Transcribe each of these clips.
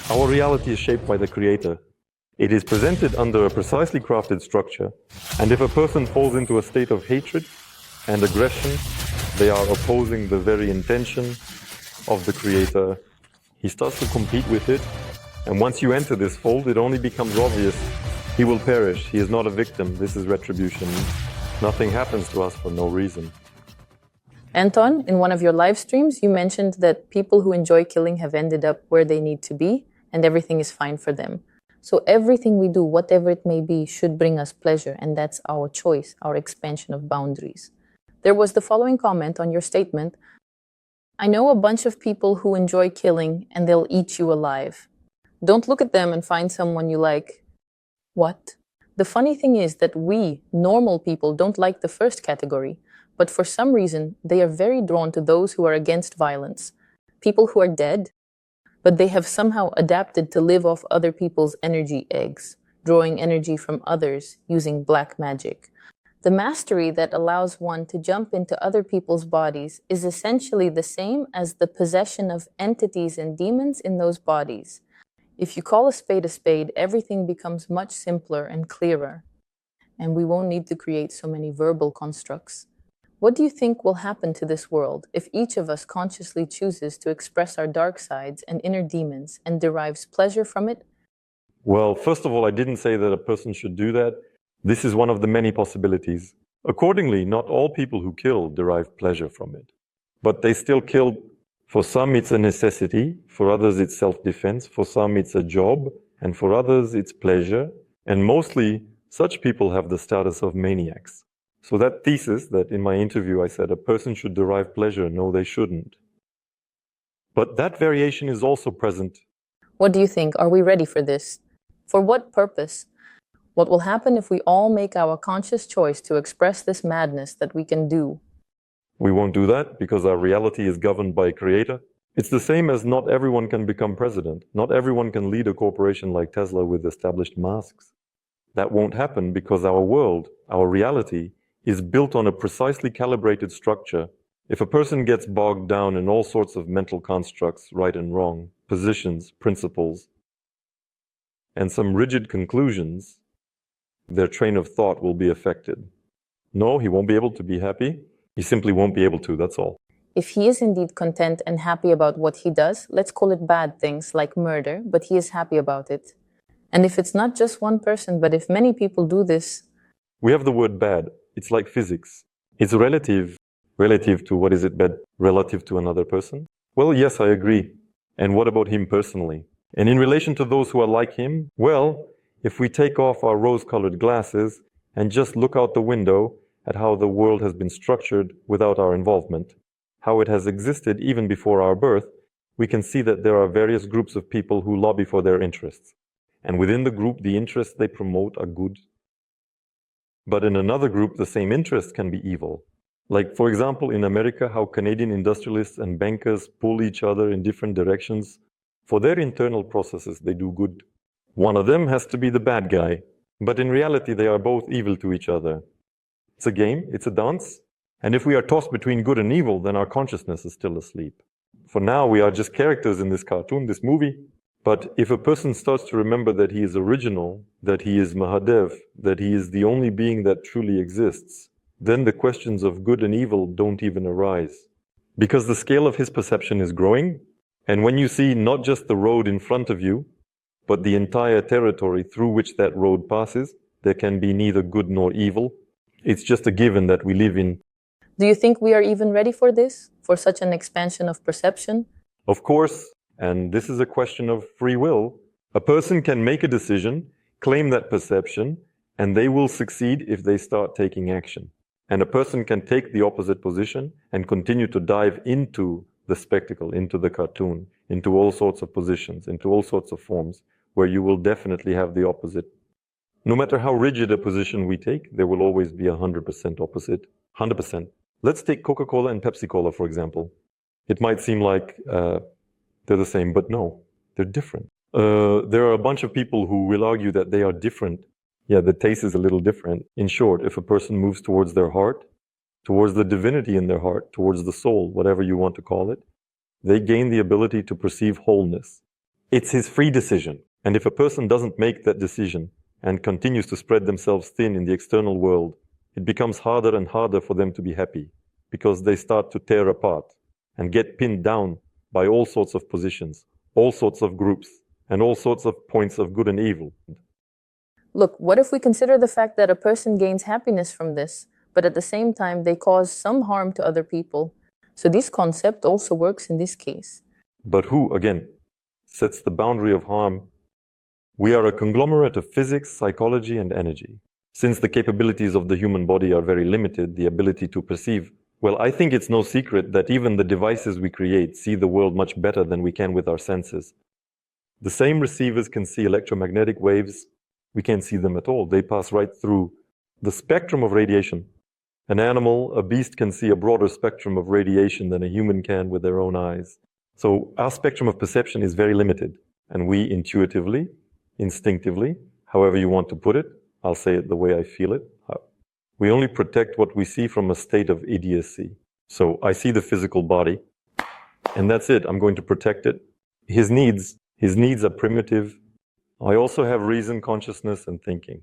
Our reality is shaped by the Creator. It is presented under a precisely crafted structure, and if a person falls into a state of hatred and aggression, they are opposing the very intention of the Creator. He starts to compete with it, and once you enter this fold, it only becomes obvious. He will perish. He is not a victim. This is retribution. Nothing happens to us for no reason. Anton, in one of your live streams, you mentioned that people who enjoy killing have ended up where they need to be, and everything is fine for them. So everything we do, whatever it may be, should bring us pleasure, and that's our choice, our expansion of boundaries. There was the following comment on your statement: I know a bunch of people who enjoy killing, and they'll eat you alive. Don't look at them and find someone you like. What? The funny thing is that we, normal people, don't like the first category, but for some reason, they are very drawn to those who are against violence, people who are dead, but they have somehow adapted to live off other people's energy eggs, drawing energy from others using black magic. The mastery that allows one to jump into other people's bodies is essentially the same as the possession of entities and demons in those bodies. If you call a spade, everything becomes much simpler and clearer, and we won't need to create so many verbal constructs. What do you think will happen to this world if each of us consciously chooses to express our dark sides and inner demons and derives pleasure from it? Well, first of all, I didn't say that a person should do that. This is one of the many possibilities. Accordingly, not all people who kill derive pleasure from it. But they still kill. For some, it's a necessity. For others, it's self-defense. For some, it's a job. And for others, it's pleasure. And mostly, such people have the status of maniacs. So that thesis that in my interview I said a person should derive pleasure, no, they shouldn't. But that variation is also present. What do you think? Are we ready for this? For what purpose? What will happen if we all make our conscious choice to express this madness that we can do? We won't do that because our reality is governed by a Creator. It's the same as not everyone can become president. Not everyone can lead a corporation like Tesla with established masks. That won't happen because our world, our reality, is built on a precisely calibrated structure. If a person gets bogged down in all sorts of mental constructs, right and wrong, positions, principles, and some rigid conclusions, their train of thought will be affected. No, he won't be able to be happy. He simply won't be able to, that's all. If he is indeed content and happy about what he does, let's call it bad things like murder, but he is happy about it. And if it's not just one person, but if many people do this... We have the word bad. It's like physics. It's relative to what is it bad relative to another person? Well, yes, I agree. And what about him personally? And in relation to those who are like him, well, if we take off our rose-colored glasses and just look out the window at how the world has been structured without our involvement, how it has existed even before our birth, we can see that there are various groups of people who lobby for their interests. And within the group, the interests they promote are good. But in another group, the same interest can be evil. Like, for example, in America, how Canadian industrialists and bankers pull each other in different directions. For their internal processes, they do good. One of them has to be the bad guy. But in reality, they are both evil to each other. It's a game, it's a dance. And if we are tossed between good and evil, then our consciousness is still asleep. For now, we are just characters in this cartoon, this movie. But if a person starts to remember that he is original, that he is Mahadev, that he is the only being that truly exists, then the questions of good and evil don't even arise. Because the scale of his perception is growing, and when you see not just the road in front of you, but the entire territory through which that road passes, there can be neither good nor evil. It's just a given that we live in. Do you think we are even ready for this? For such an expansion of perception? Of course. And this is a question of free will. A person can make a decision, claim that perception, and they will succeed if they start taking action. And a person can take the opposite position and continue to dive into the spectacle, into the cartoon, into all sorts of positions, into all sorts of forms, where you will definitely have the opposite. No matter how rigid a position we take, there will always be 100% opposite. 100%. Let's take Coca-Cola and Pepsi-Cola, for example. It might seem like they're the same, but no, they're different. There are a bunch of people who will argue that they are different. Yeah, the taste is a little different. In short, if a person moves towards their heart, towards the divinity in their heart, towards the soul, whatever you want to call it, they gain the ability to perceive wholeness. It's his free decision. And if a person doesn't make that decision and continues to spread themselves thin in the external world, it becomes harder and harder for them to be happy because they start to tear apart and get pinned down by all sorts of positions, all sorts of groups, and all sorts of points of good and evil. Look, what if we consider the fact that a person gains happiness from this, but at the same time they cause some harm to other people? So this concept also works in this case. But who, again, sets the boundary of harm? We are a conglomerate of physics, psychology, and energy. Since the capabilities of the human body are very limited, the ability to perceive, well, I think it's no secret that even the devices we create see the world much better than we can with our senses. The same receivers can see electromagnetic waves. We can't see them at all. They pass right through the spectrum of radiation. An animal, a beast, can see a broader spectrum of radiation than a human can with their own eyes. So our spectrum of perception is very limited. And we intuitively, instinctively, however you want to put it, I'll say it the way I feel it, we only protect what we see from a state of idiocy. So I see the physical body, and that's it. I'm going to protect it. His needs are primitive. I also have reason, consciousness, and thinking.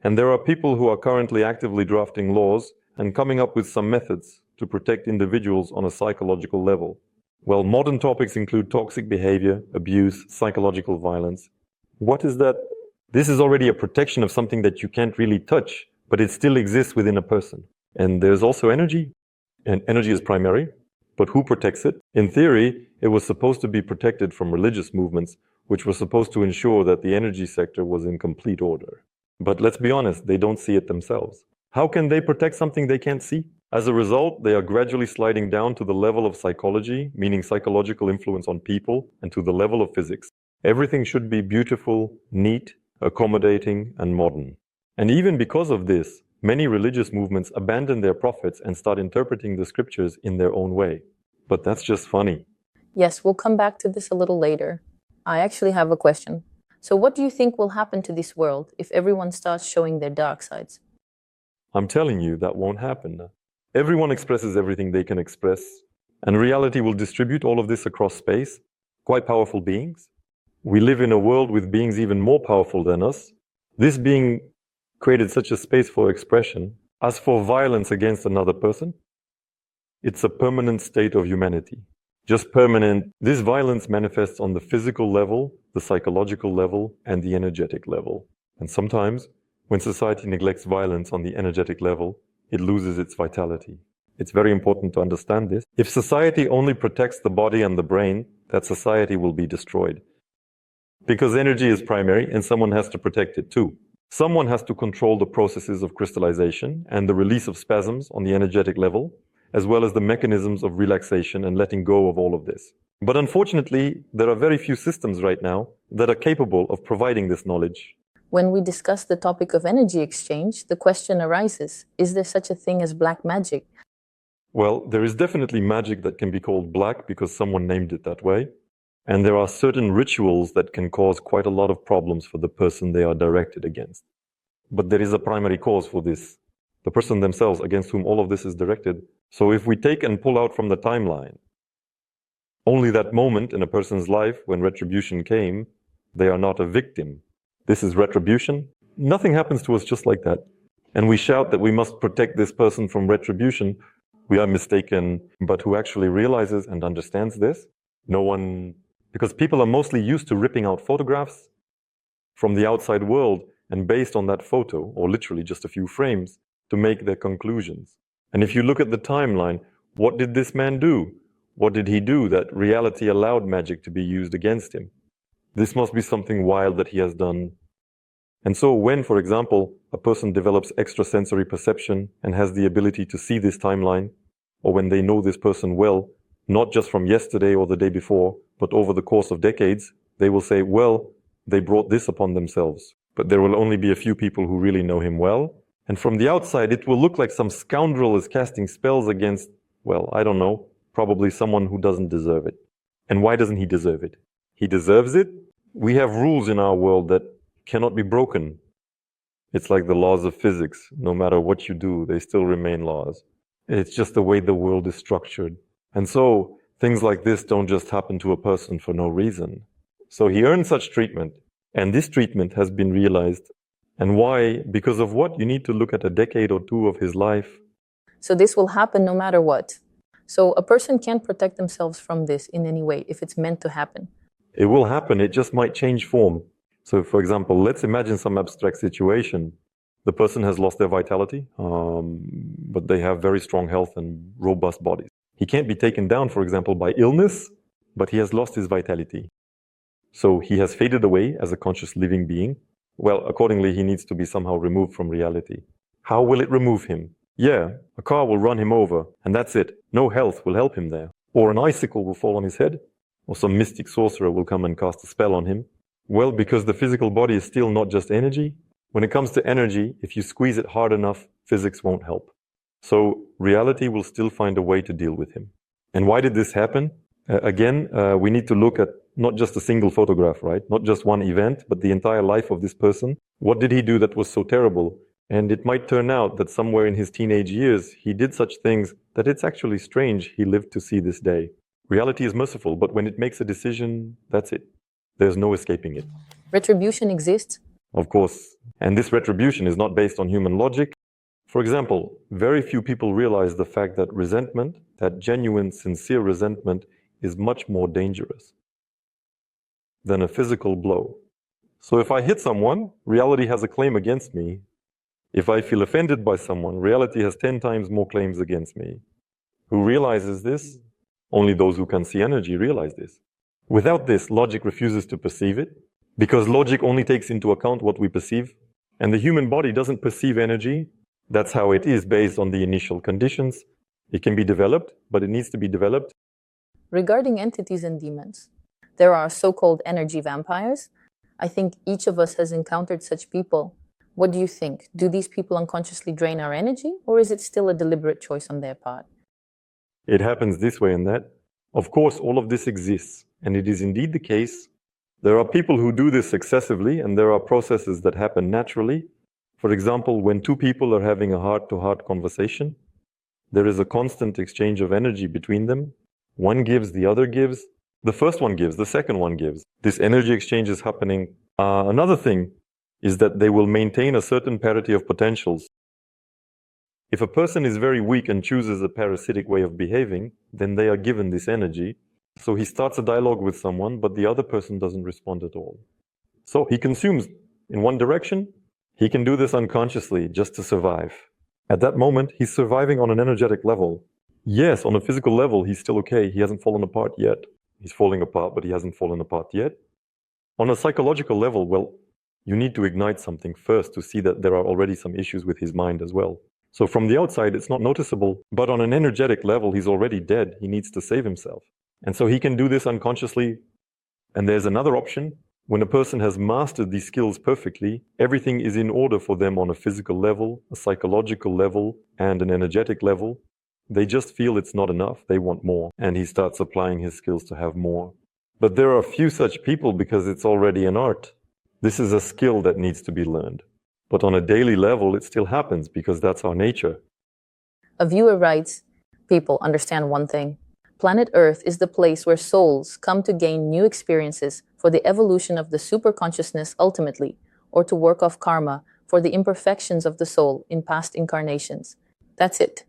And there are people who are currently actively drafting laws and coming up with some methods to protect individuals on a psychological level. Well, modern topics include toxic behavior, abuse, psychological violence. What is that? This is already a protection of something that you can't really touch, but it still exists within a person. And there's also energy, and energy is primary, but who protects it? In theory, it was supposed to be protected from religious movements, which were supposed to ensure that the energy sector was in complete order. But let's be honest, they don't see it themselves. How can they protect something they can't see? As a result, they are gradually sliding down to the level of psychology, meaning psychological influence on people, and to the level of physics. Everything should be beautiful, neat, accommodating, and modern. And even because of this, many religious movements abandon their prophets and start interpreting the scriptures in their own way. But that's just funny. Yes, we'll come back to this a little later. I actually have a question. So what do you think will happen to this world if everyone starts showing their dark sides? I'm telling you, that won't happen. Everyone expresses everything they can express, and reality will distribute all of this across space. Quite powerful beings. We live in a world with beings even more powerful than us. This being created such a space for expression. As for violence against another person, it's a permanent state of humanity. Just permanent. This violence manifests on the physical level, the psychological level, and the energetic level. And sometimes, when society neglects violence on the energetic level, it loses its vitality. It's very important to understand this. If society only protects the body and the brain, that society will be destroyed. Because energy is primary and someone has to protect it too. Someone has to control the processes of crystallization and the release of spasms on the energetic level, as well as the mechanisms of relaxation and letting go of all of this. But unfortunately, there are very few systems right now that are capable of providing this knowledge. When we discuss the topic of energy exchange, the question arises, is there such a thing as black magic? Well, there is definitely magic that can be called black because someone named it that way. And there are certain rituals that can cause quite a lot of problems for the person they are directed against. But there is a primary cause for this, the person themselves against whom all of this is directed. So if we take and pull out from the timeline only that moment in a person's life when retribution came, they are not a victim. This is retribution. Nothing happens to us just like that. And we shout that we must protect this person from retribution. We are mistaken. But who actually realizes and understands this? No one. Because people are mostly used to ripping out photographs from the outside world and based on that photo, or literally just a few frames, to make their conclusions. And if you look at the timeline, what did this man do? What did he do that reality allowed magic to be used against him? This must be something wild that he has done. And so when, for example, a person develops extrasensory perception and has the ability to see this timeline, or when they know this person well, not just from yesterday or the day before, but over the course of decades, they will say, well, they brought this upon themselves. But there will only be a few people who really know him well. And from the outside, it will look like some scoundrel is casting spells against, well, I don't know, probably someone who doesn't deserve it. And why doesn't he deserve it? He deserves it. We have rules in our world that cannot be broken. It's like the laws of physics. No matter what you do, they still remain laws. It's just the way the world is structured. And so things like this don't just happen to a person for no reason. So he earned such treatment, and this treatment has been realized. And why? Because of what? You need to look at a decade or two of his life. So this will happen no matter what. So a person can't protect themselves from this in any way if it's meant to happen. It will happen, it just might change form. So for example, let's imagine some abstract situation. The person has lost their vitality, but they have very strong health and robust bodies. He can't be taken down, for example, by illness, but he has lost his vitality. So he has faded away as a conscious living being. Well, accordingly, he needs to be somehow removed from reality. How will it remove him? Yeah, a car will run him over, and that's it. No health will help him there. Or an icicle will fall on his head, or some mystic sorcerer will come and cast a spell on him. Well, because the physical body is still not just energy. When it comes to energy, if you squeeze it hard enough, physics won't help. So reality will still find a way to deal with him. And why did this happen? Again, we need to look at not just a single photograph, right? Not just one event, but the entire life of this person. What did he do that was so terrible? And it might turn out that somewhere in his teenage years, he did such things that it's actually strange he lived to see this day. Reality is merciful, but when it makes a decision, that's it. There's no escaping it. Retribution exists? Of course. And this retribution is not based on human logic. For example, very few people realize the fact that resentment, that genuine, sincere resentment, is much more dangerous than a physical blow. So if I hit someone, reality has a claim against me. If I feel offended by someone, reality has 10 times more claims against me. Who realizes this? Only those who can see energy realize this. Without this, logic refuses to perceive it, because logic only takes into account what we perceive, and the human body doesn't perceive energy. That's how it is based on the initial conditions. It can be developed, but it needs to be developed. Regarding entities and demons, there are so-called energy vampires. I think each of us has encountered such people. What do you think? Do these people unconsciously drain our energy, or is it still a deliberate choice on their part? It happens this way and that. Of course, all of this exists, and it is indeed the case. There are people who do this excessively, and there are processes that happen naturally. For example, when two people are having a heart-to-heart conversation, there is a constant exchange of energy between them. One gives, the other gives. The first one gives, the second one gives. This energy exchange is happening. Another thing is that they will maintain a certain parity of potentials. If a person is very weak and chooses a parasitic way of behaving, then they are given this energy. So he starts a dialogue with someone, but the other person doesn't respond at all. So he consumes in one direction. He can do this unconsciously just to survive. At that moment, he's surviving on an energetic level. Yes, on a physical level, he's still okay. He hasn't fallen apart yet. He's falling apart, but he hasn't fallen apart yet. On a psychological level, well, you need to ignite something first to see that there are already some issues with his mind as well. So from the outside, it's not noticeable, but on an energetic level, he's already dead. He needs to save himself. And so he can do this unconsciously. And there's another option. When a person has mastered these skills perfectly, everything is in order for them on a physical level, a psychological level, and an energetic level. They just feel it's not enough. They want more. And he starts applying his skills to have more. But there are few such people because it's already an art. This is a skill that needs to be learned. But on a daily level, it still happens because that's our nature. A viewer writes, people understand one thing. Planet Earth is the place where souls come to gain new experiences for the evolution of the superconsciousness ultimately, or to work off karma for the imperfections of the soul in past incarnations. That's it.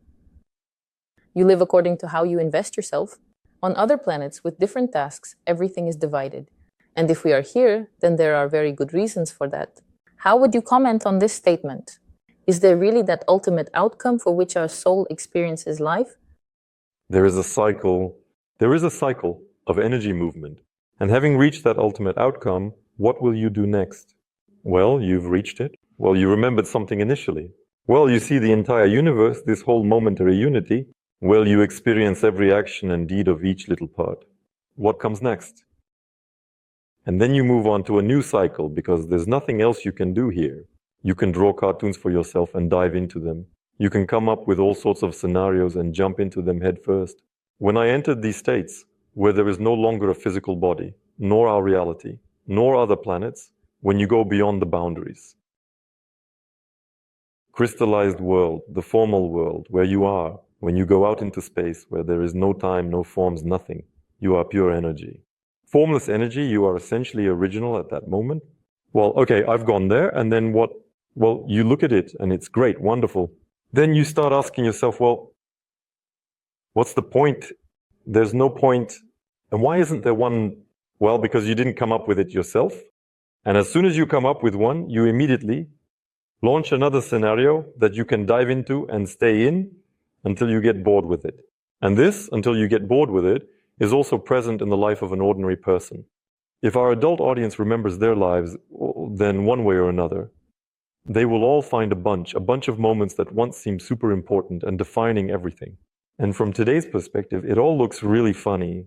You live according to how you invest yourself. On other planets with different tasks, everything is divided. And if we are here, then there are very good reasons for that. How would you comment on this statement? Is there really that ultimate outcome for which our soul experiences life? There is a cycle of energy movement. And having reached that ultimate outcome, what will you do next? Well, you've reached it. Well, you remembered something initially. Well, you see the entire universe, this whole momentary unity. Well, you experience every action and deed of each little part. What comes next? And then you move on to a new cycle because there's nothing else you can do here. You can draw cartoons for yourself and dive into them. You can come up with all sorts of scenarios and jump into them head first. When I entered these states, where there is no longer a physical body, nor our reality, nor other planets, when you go beyond the boundaries. Crystallized world, the formal world, where you are, when you go out into space, where there is no time, no forms, nothing, you are pure energy. Formless energy, you are essentially original at that moment. Well, okay, I've gone there, and then what? Well, you look at it, and it's great, wonderful. Then you start asking yourself, well, what's the point? There's no point. And why isn't there one? Well, because you didn't come up with it yourself. And as soon as you come up with one, you immediately launch another scenario that you can dive into and stay in until you get bored with it. And this, until you get bored with it, is also present in the life of an ordinary person. If our adult audience remembers their lives, then one way or another, they will all find a bunch of moments that once seemed super important and defining everything. And from today's perspective, it all looks really funny.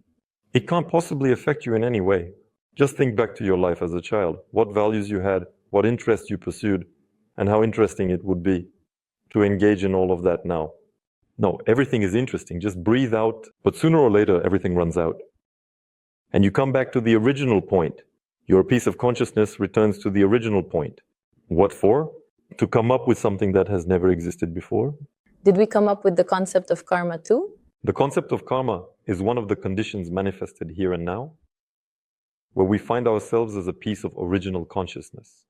It can't possibly affect you in any way. Just think back to your life as a child, what values you had, what interests you pursued, and how interesting it would be to engage in all of that now. No, everything is interesting, just breathe out, but sooner or later, everything runs out. And you come back to the original point. Your piece of consciousness returns to the original point. What for? To come up with something that has never existed before. Did we come up with the concept of karma too? The concept of karma is one of the conditions manifested here and now, where we find ourselves as a piece of original consciousness.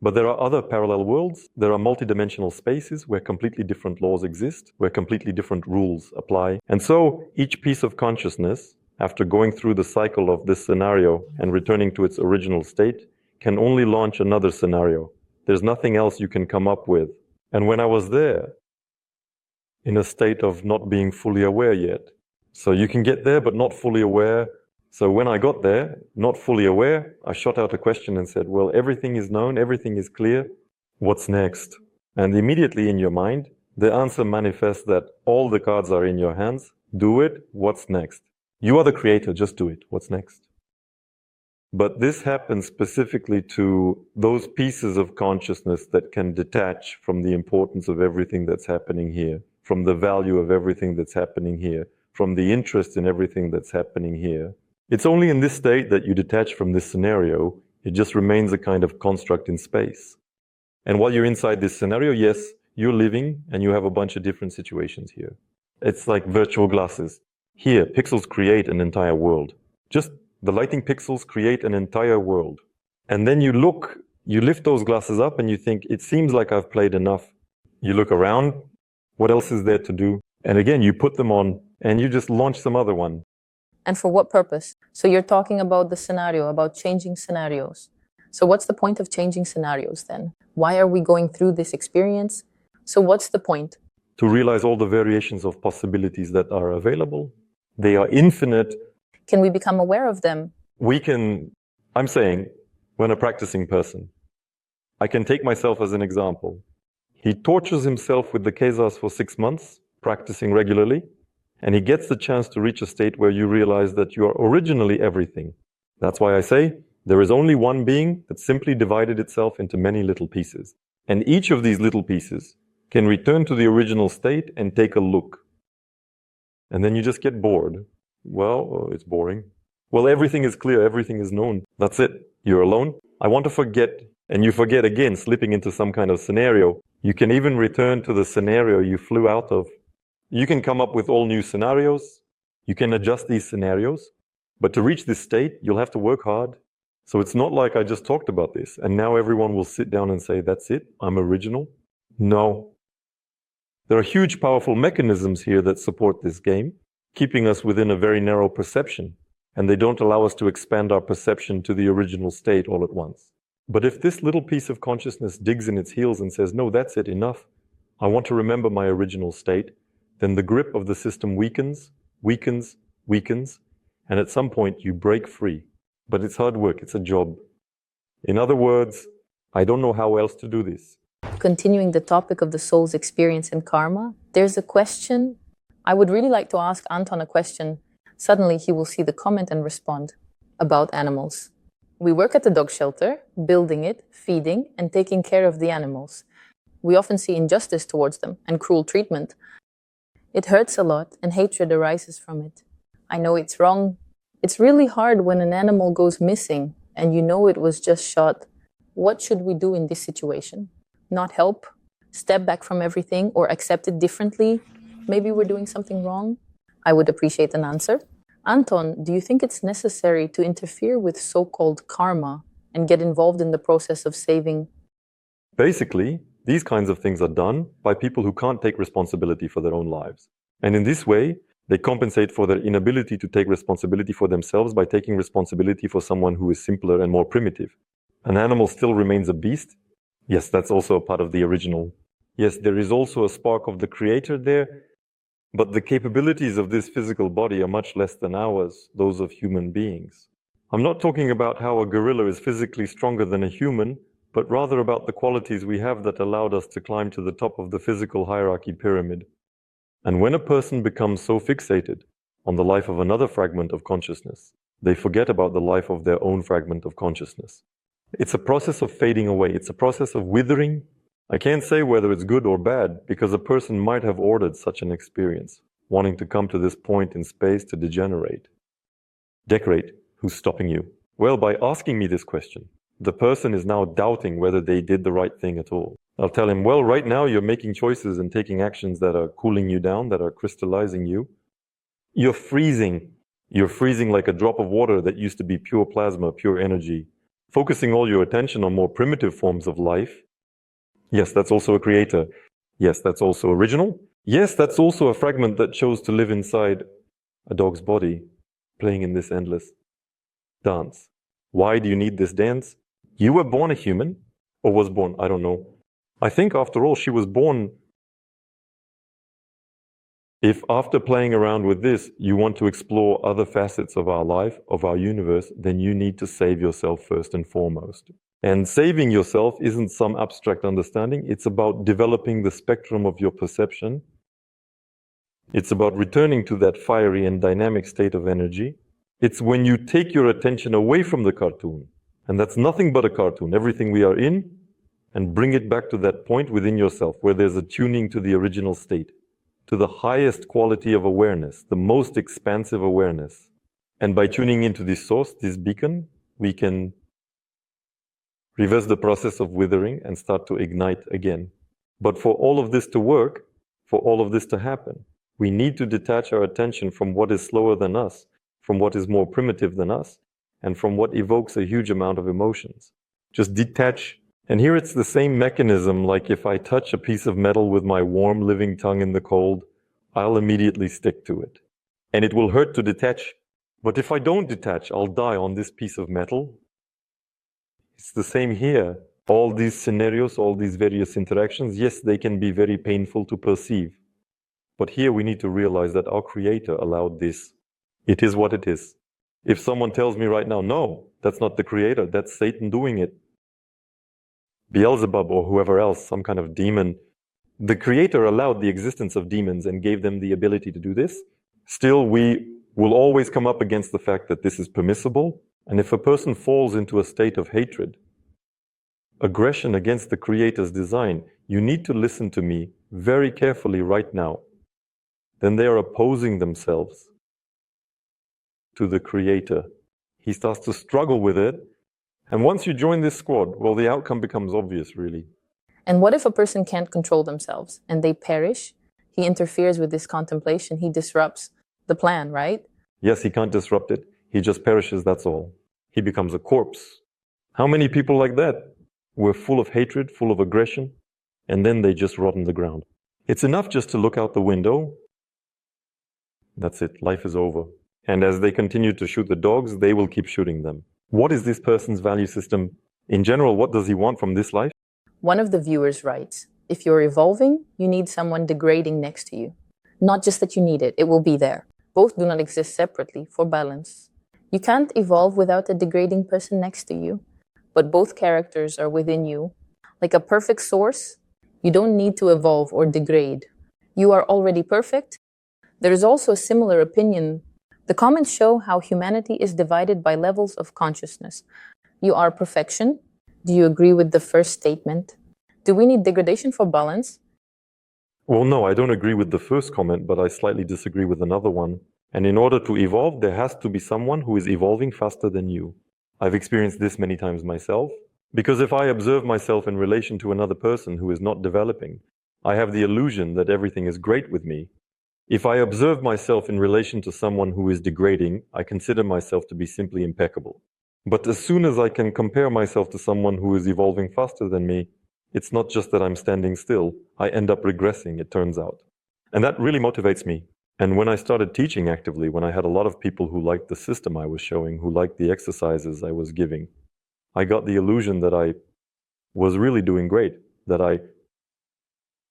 But there are other parallel worlds. There are multidimensional spaces where completely different laws exist, where completely different rules apply. And so each piece of consciousness, after going through the cycle of this scenario and returning to its original state, can only launch another scenario. There's nothing else you can come up with. And when I was there, in a state of not being fully aware yet. So you can get there, but not fully aware. So when I got there, not fully aware, I shot out a question and said, well, everything is known, everything is clear. What's next? And immediately in your mind, the answer manifests that all the cards are in your hands. Do it. What's next? You are the creator. Just do it. What's next? But this happens specifically to those pieces of consciousness that can detach from the importance of everything that's happening here, from the value of everything that's happening here, from the interest in everything that's happening here. It's only in this state that you detach from this scenario. It just remains a kind of construct in space. And while you're inside this scenario, yes, you're living and you have a bunch of different situations here. It's like virtual glasses. Here, pixels create an entire world. Just the lighting pixels create an entire world. And then you look, you lift those glasses up and you think, it seems like I've played enough. You look around, what else is there to do? And again, you put them on and you just launch some other one. And for what purpose? So you're talking about the scenario, about changing scenarios. So what's the point of changing scenarios then? Why are we going through this experience? So what's the point? To realize all the variations of possibilities that are available. They are infinite. Can we become aware of them? We can, I'm saying, when a practicing person, I can take myself as an example. He tortures himself with the Kesars for 6 months, practicing regularly, and he gets the chance to reach a state where you realize that you are originally everything. That's why I say there is only one being that simply divided itself into many little pieces. And each of these little pieces can return to the original state and take a look. And then you just get bored. Well, it's boring. Well, everything is clear, everything is known. That's it. You're alone. I want to forget. And you forget again, slipping into some kind of scenario. You can even return to the scenario you flew out of. You can come up with all new scenarios. You can adjust these scenarios. But to reach this state, you'll have to work hard. So it's not like I just talked about this and now everyone will sit down and say, that's it, I'm original. No. There are huge, powerful mechanisms here that support this game, keeping us within a very narrow perception. And they don't allow us to expand our perception to the original state all at once. But if this little piece of consciousness digs in its heels and says, no, that's it, enough. I want to remember my original state. Then the grip of the system weakens, weakens, weakens. And at some point you break free. But it's hard work, it's a job. In other words, I don't know how else to do this. Continuing the topic of the soul's experience in karma, there's a question. I would really like to ask Anton a question. Suddenly he will see the comment and respond about animals. We work at the dog shelter, building it, feeding, and taking care of the animals. We often see injustice towards them and cruel treatment. It hurts a lot and hatred arises from it. I know it's wrong. It's really hard when an animal goes missing and you know it was just shot. What should we do in this situation? Not help? Step back from everything or accept it differently? Maybe we're doing something wrong? I would appreciate an answer. Anton, do you think it's necessary to interfere with so-called karma and get involved in the process of saving? Basically, these kinds of things are done by people who can't take responsibility for their own lives. And in this way, they compensate for their inability to take responsibility for themselves by taking responsibility for someone who is simpler and more primitive. An animal still remains a beast. Yes, that's also a part of the original. Yes, there is also a spark of the creator there, but the capabilities of this physical body are much less than ours, those of human beings. I'm not talking about how a gorilla is physically stronger than a human, but rather about the qualities we have that allowed us to climb to the top of the physical hierarchy pyramid. And when a person becomes so fixated on the life of another fragment of consciousness, they forget about the life of their own fragment of consciousness. It's a process of fading away. It's a process of withering. I can't say whether it's good or bad, because a person might have ordered such an experience, wanting to come to this point in space to degenerate. Decorate. Who's stopping you? Well, by asking me this question, the person is now doubting whether they did the right thing at all. I'll tell him, well, right now you're making choices and taking actions that are cooling you down, that are crystallizing you. You're freezing. You're freezing like a drop of water that used to be pure plasma, pure energy. Focusing all your attention on more primitive forms of life. Yes, that's also a creator. Yes, that's also original. Yes, that's also a fragment that chose to live inside a dog's body, playing in this endless dance. Why do you need this dance? You were born a human, or was born, I don't know. I think after all, she was born. If after playing around with this, you want to explore other facets of our life, of our universe, then you need to save yourself first and foremost. And saving yourself isn't some abstract understanding. It's about developing the spectrum of your perception. It's about returning to that fiery and dynamic state of energy. It's when you take your attention away from the cartoon, and that's nothing but a cartoon, everything we are in, and bring it back to that point within yourself where there's a tuning to the original state, to the highest quality of awareness, the most expansive awareness. And by tuning into this source, this beacon, we can reverse the process of withering and start to ignite again. But for all of this to work, for all of this to happen, we need to detach our attention from what is slower than us, from what is more primitive than us, and from what evokes a huge amount of emotions. Just detach. And here it's the same mechanism, like if I touch a piece of metal with my warm living tongue in the cold, I'll immediately stick to it. And it will hurt to detach. But if I don't detach, I'll die on this piece of metal. It's the same here. All these scenarios, all these various interactions, yes, they can be very painful to perceive. But here we need to realize that our Creator allowed this. It is what it is. If someone tells me right now, no, that's not the Creator, that's Satan doing it, Beelzebub or whoever else, some kind of demon, the Creator allowed the existence of demons and gave them the ability to do this. Still, we will always come up against the fact that this is permissible. And if a person falls into a state of hatred, aggression against the Creator's design, you need to listen to me very carefully right now. Then they are opposing themselves to the Creator. He starts to struggle with it. And once you join this squad, well, the outcome becomes obvious, really. And what if a person can't control themselves and they perish? He interferes with this contemplation. He disrupts the plan, right? Yes, he can't disrupt it. He just perishes, that's all. He becomes a corpse. How many people like that were full of hatred, full of aggression, and then they just rot on the ground? It's enough just to look out the window. That's it. Life is over. And as they continue to shoot the dogs, they will keep shooting them. What is this person's value system? In general, what does he want from this life? One of the viewers writes, if you're evolving, you need someone degrading next to you. Not just that you need it, it will be there. Both do not exist separately for balance. You can't evolve without a degrading person next to you, but both characters are within you. Like a perfect source, you don't need to evolve or degrade. You are already perfect. There is also a similar opinion. The comments show how humanity is divided by levels of consciousness. You are perfection. Do you agree with the first statement? Do we need degradation for balance? Well, no, I don't agree with the first comment, but I slightly disagree with another one. And in order to evolve, there has to be someone who is evolving faster than you. I've experienced this many times myself, because if I observe myself in relation to another person who is not developing, I have the illusion that everything is great with me. If I observe myself in relation to someone who is degrading, I consider myself to be simply impeccable. But as soon as I can compare myself to someone who is evolving faster than me, it's not just that I'm standing still, I end up regressing, it turns out. And that really motivates me. And when I started teaching actively, when I had a lot of people who liked the system I was showing, who liked the exercises I was giving, I got the illusion that I was really doing great, that I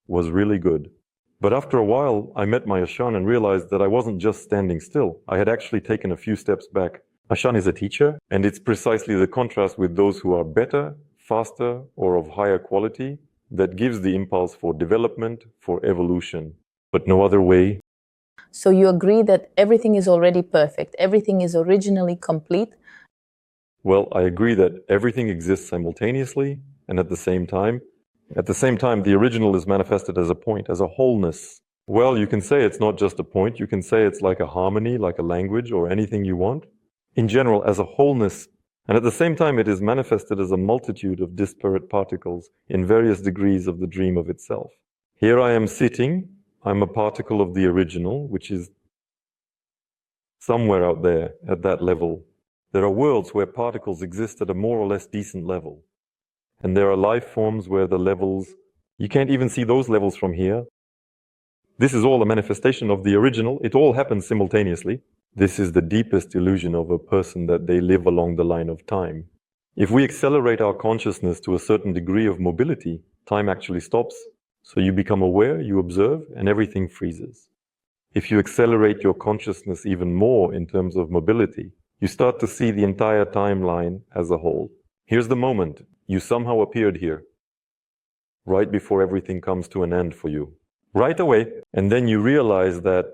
was really good. But after a while, I met my Ashan and realized that I wasn't just standing still. I had actually taken a few steps back. Ashan is a teacher, and it's precisely the contrast with those who are better, faster, or of higher quality that gives the impulse for development, for evolution, but no other way. So you agree that everything is already perfect, everything is originally complete? Well, I agree that everything exists simultaneously, and at the same time, the original is manifested as a point, as a wholeness. Well, you can say it's not just a point, you can say it's like a harmony, like a language, or anything you want. In general, as a wholeness, and at the same time, it is manifested as a multitude of disparate particles in various degrees of the dream of itself. Here I am sitting, I'm a particle of the original, which is somewhere out there at that level. There are worlds where particles exist at a more or less decent level. And there are life forms where the levels, you can't even see those levels from here. This is all a manifestation of the original. It all happens simultaneously. This is the deepest illusion of a person, that they live along the line of time. If we accelerate our consciousness to a certain degree of mobility, time actually stops. So you become aware, you observe, and everything freezes. If you accelerate your consciousness even more in terms of mobility, you start to see the entire timeline as a whole. Here's the moment. You somehow appeared here, right before everything comes to an end for you. Right away. And then you realize that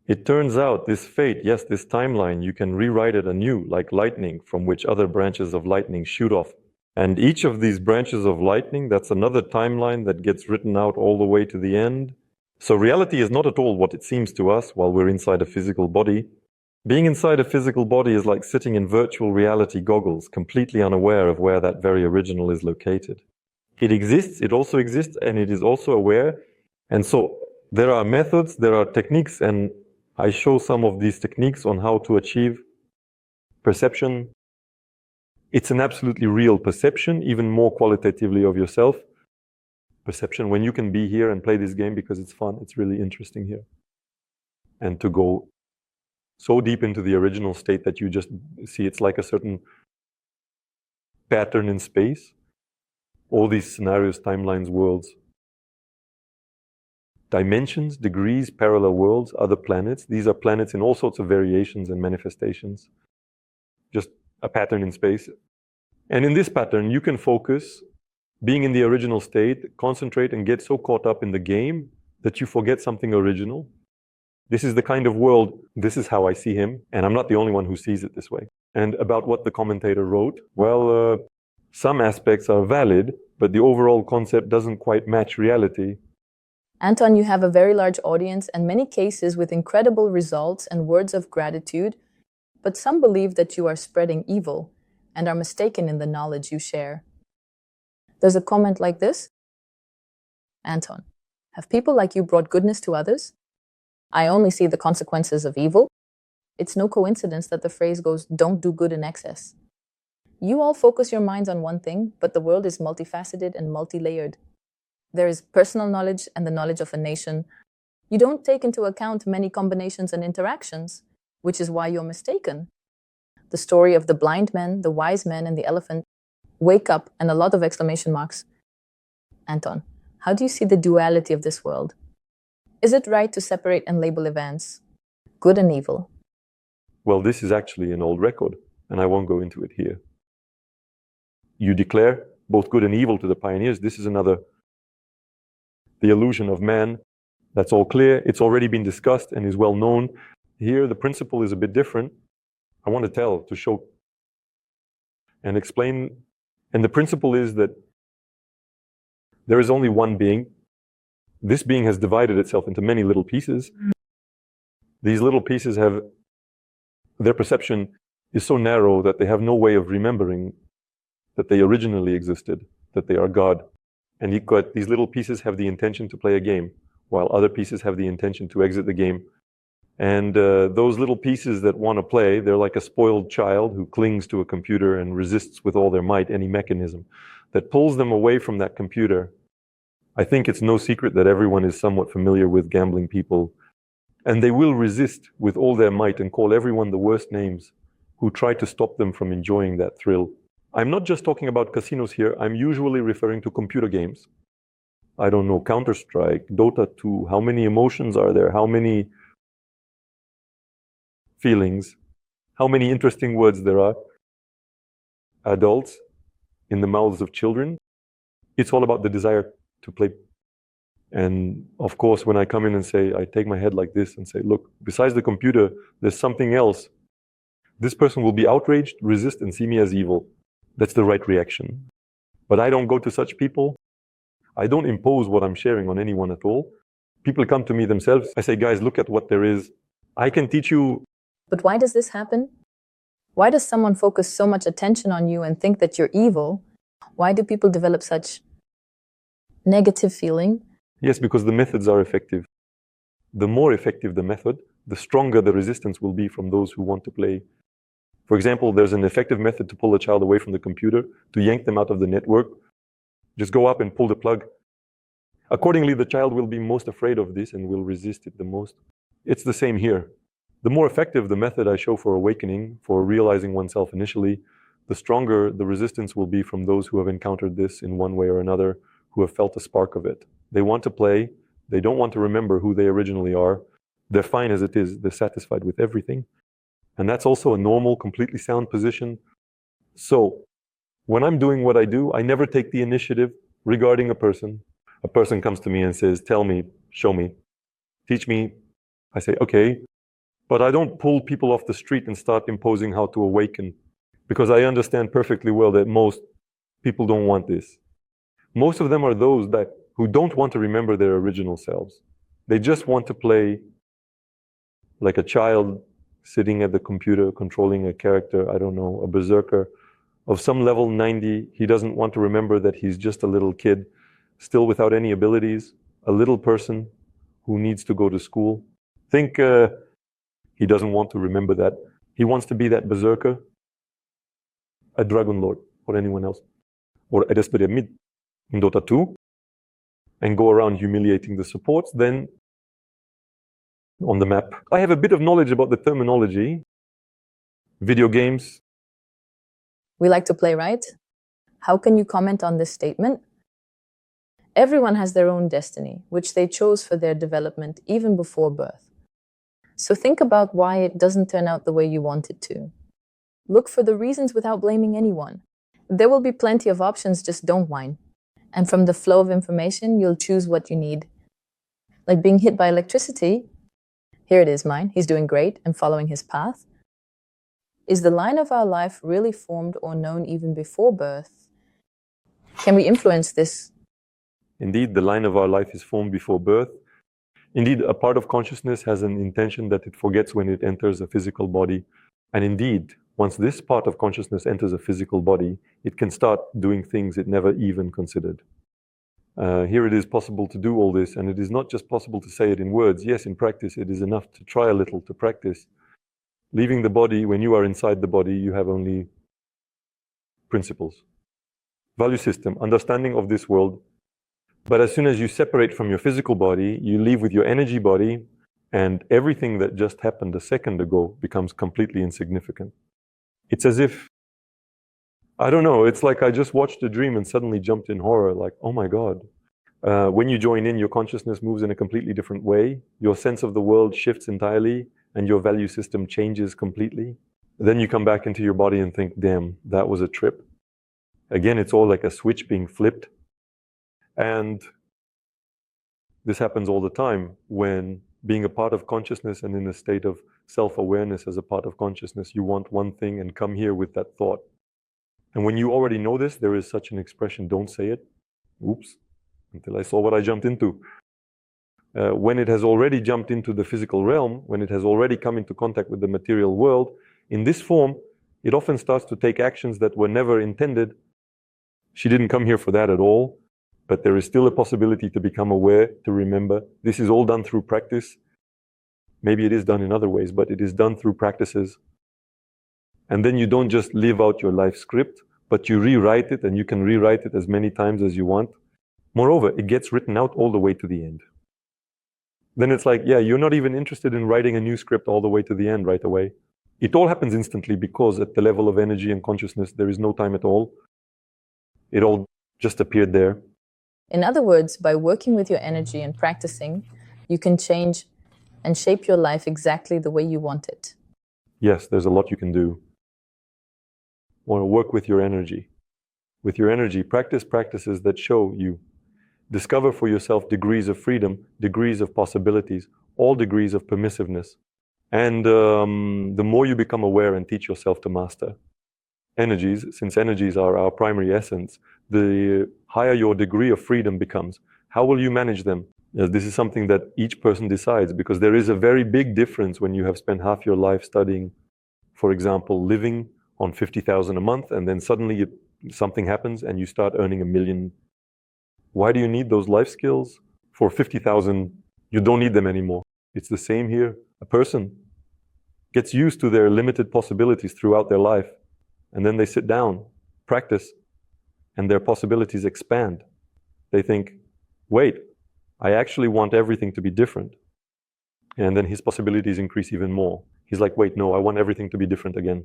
it turns out this fate, yes, this timeline, you can rewrite it anew, like lightning, from which other branches of lightning shoot off. And each of these branches of lightning, that's another timeline that gets written out all the way to the end. So reality is not at all what it seems to us while we're inside a physical body. Being inside a physical body is like sitting in virtual reality goggles, completely unaware of where that very original is located. It exists, it also exists, and it is also aware. And so there are methods, there are techniques, and I show some of these techniques on how to achieve perception. It's an absolutely real perception, even more qualitatively of yourself. Perception when you can be here and play this game because it's fun, it's really interesting here. And to go so deep into the original state that you just see it's like a certain pattern in space. All these scenarios, timelines, worlds, dimensions, degrees, parallel worlds, other planets. These are planets in all sorts of variations and manifestations. Just a pattern in space. And in this pattern, you can focus, being in the original state, concentrate and get so caught up in the game that you forget something original. This is the kind of world, this is how I see him, and I'm not the only one who sees it this way. And about what the commentator wrote, well, some aspects are valid, but the overall concept doesn't quite match reality. Anton, you have a very large audience and many cases with incredible results and words of gratitude, but some believe that you are spreading evil and are mistaken in the knowledge you share. There's a comment like this. Anton, have people like you brought goodness to others? I only see the consequences of evil. It's no coincidence that the phrase goes, don't do good in excess. You all focus your minds on one thing, but the world is multifaceted and multi-layered. There is personal knowledge and the knowledge of a nation. You don't take into account many combinations and interactions, which is why you're mistaken. The story of the blind man, the wise man, and the elephant, wake up, and a lot of exclamation marks. Anton, how do you see the duality of this world? Is it right to separate and label events, good and evil? Well, this is actually an old record, and I won't go into it here. You declare both good and evil to the pioneers. This is another, the illusion of man. That's all clear. It's already been discussed and is well known. Here, the principle is a bit different. I want to tell, to show and explain. And the principle is that there is only one being. This being has divided itself into many little pieces. These little pieces have, their perception is so narrow that they have no way of remembering that they originally existed, that they are God. And these little pieces have the intention to play a game. while other pieces have the intention to exit the game. And those little pieces that want to play, they're like a spoiled child who clings to a computer and resists with all their might any mechanism that pulls them away from that computer. I think it's no secret that everyone is somewhat familiar with gambling people, and they will resist with all their might and call everyone the worst names who try to stop them from enjoying that thrill. I'm not just talking about casinos here, I'm usually referring to computer games. I don't know, Counter-Strike, Dota 2, how many emotions are there? How many feelings? How many interesting words there are? Adults in the mouths of children. It's all about the desire to play. And of course, when I come in and say, I take my head like this and say, look, besides the computer, there's something else. This person will be outraged, resist, and see me as evil. That's the right reaction. But I don't go to such people. I don't impose what I'm sharing on anyone at all. People come to me themselves. I say, guys, look at what there is. I can teach you. But why does this happen? Why does someone focus so much attention on you and think that you're evil? Why do people develop such negative feeling? Yes, because the methods are effective. The more effective the method, the stronger the resistance will be from those who want to play. For example, there's an effective method to pull a child away from the computer, to yank them out of the network. Just go up and pull the plug. Accordingly, the child will be most afraid of this and will resist it the most. It's the same here. The more effective the method I show for awakening, for realizing oneself initially, the stronger the resistance will be from those who have encountered this in one way or another, who have felt a spark of it. They want to play. They don't want to remember who they originally are. They're fine as it is. They're satisfied with everything. And that's also a normal, completely sound position. So when I'm doing what I do, I never take the initiative regarding a person. A person comes to me and says, tell me, show me, teach me. I say, okay. But I don't pull people off the street and start imposing how to awaken, because I understand perfectly well that most people don't want this. Most of them are those who don't want to remember their original selves. They just want to play like a child sitting at the computer, controlling a character, I don't know, a berserker of some level 90. He doesn't want to remember that he's just a little kid, still without any abilities, a little person who needs to go to school. Think he doesn't want to remember that. He wants to be that berserker, a dragon lord, or anyone else, or a desperate mid in Dota 2, and go around humiliating the supports. Then on the map, I have a bit of knowledge about the terminology. Video games. We like to play, right? How can you comment on this statement? Everyone has their own destiny, which they chose for their development even before birth. So think about why it doesn't turn out the way you want it to. Look for the reasons without blaming anyone. There will be plenty of options, just don't whine. And from the flow of information, you'll choose what you need. Like being hit by electricity. Here it is, mine. He's doing great and following his path. Is the line of our life really formed or known even before birth? Can we influence this? Indeed, the line of our life is formed before birth. Indeed, a part of consciousness has an intention that it forgets when it enters a physical body. And indeed, once this part of consciousness enters a physical body, it can start doing things it never even considered. Here it is possible to do all this, and it is not just possible to say it in words. Yes, in practice, it is enough to try a little, to practice. Leaving the body, when you are inside the body, you have only principles. Value system, understanding of this world. But as soon as you separate from your physical body, you leave with your energy body, and everything that just happened a second ago becomes completely insignificant. It's as if, I don't know, it's like I just watched a dream and suddenly jumped in horror, like, oh my God. When you join in, your consciousness moves in a completely different way. Your sense of the world shifts entirely, and your value system changes completely. Then you come back into your body and think, damn, that was a trip. Again, it's all like a switch being flipped. And this happens all the time when being a part of consciousness and in a state of self-awareness as a part of consciousness, you want one thing and come here with that thought. And when you already know this, there is such an expression, don't say it. Oops, until I saw what I jumped into. When it has already jumped into the physical realm, when it has already come into contact with the material world, in this form, it often starts to take actions that were never intended. She didn't come here for that at all. but there is still a possibility to become aware, to remember. This is all done through practice. Maybe it is done in other ways, but it is done through practices. And then you don't just live out your life script, but you rewrite it, and you can rewrite it as many times as you want. Moreover, it gets written out all the way to the end. Then it's like, yeah, you're not even interested in writing a new script all the way to the end right away. It all happens instantly because at the level of energy and consciousness, there is no time at all. It all just appeared there. In other words, by working with your energy and practicing, you can change and shape your life exactly the way you want it. Yes, there's a lot you can do. Want to work with your energy. With your energy, practice practices that show you. Discover for yourself degrees of freedom, degrees of possibilities, all degrees of permissiveness. And the more you become aware and teach yourself to master energies, since energies are our primary essence, the higher your degree of freedom becomes. How will you manage them? This is something that each person decides, because there is a very big difference when you have spent half your life studying, for example, living on 50,000 a month, and then suddenly something happens and you start earning 1 million. Why do you need those life skills? For 50,000, you don't need them anymore. It's the same here. A person gets used to their limited possibilities throughout their life, and then they sit down, practice, and their possibilities expand. They think, wait, I actually want everything to be different. And then his possibilities increase even more. He's like, wait, no, I want everything to be different again.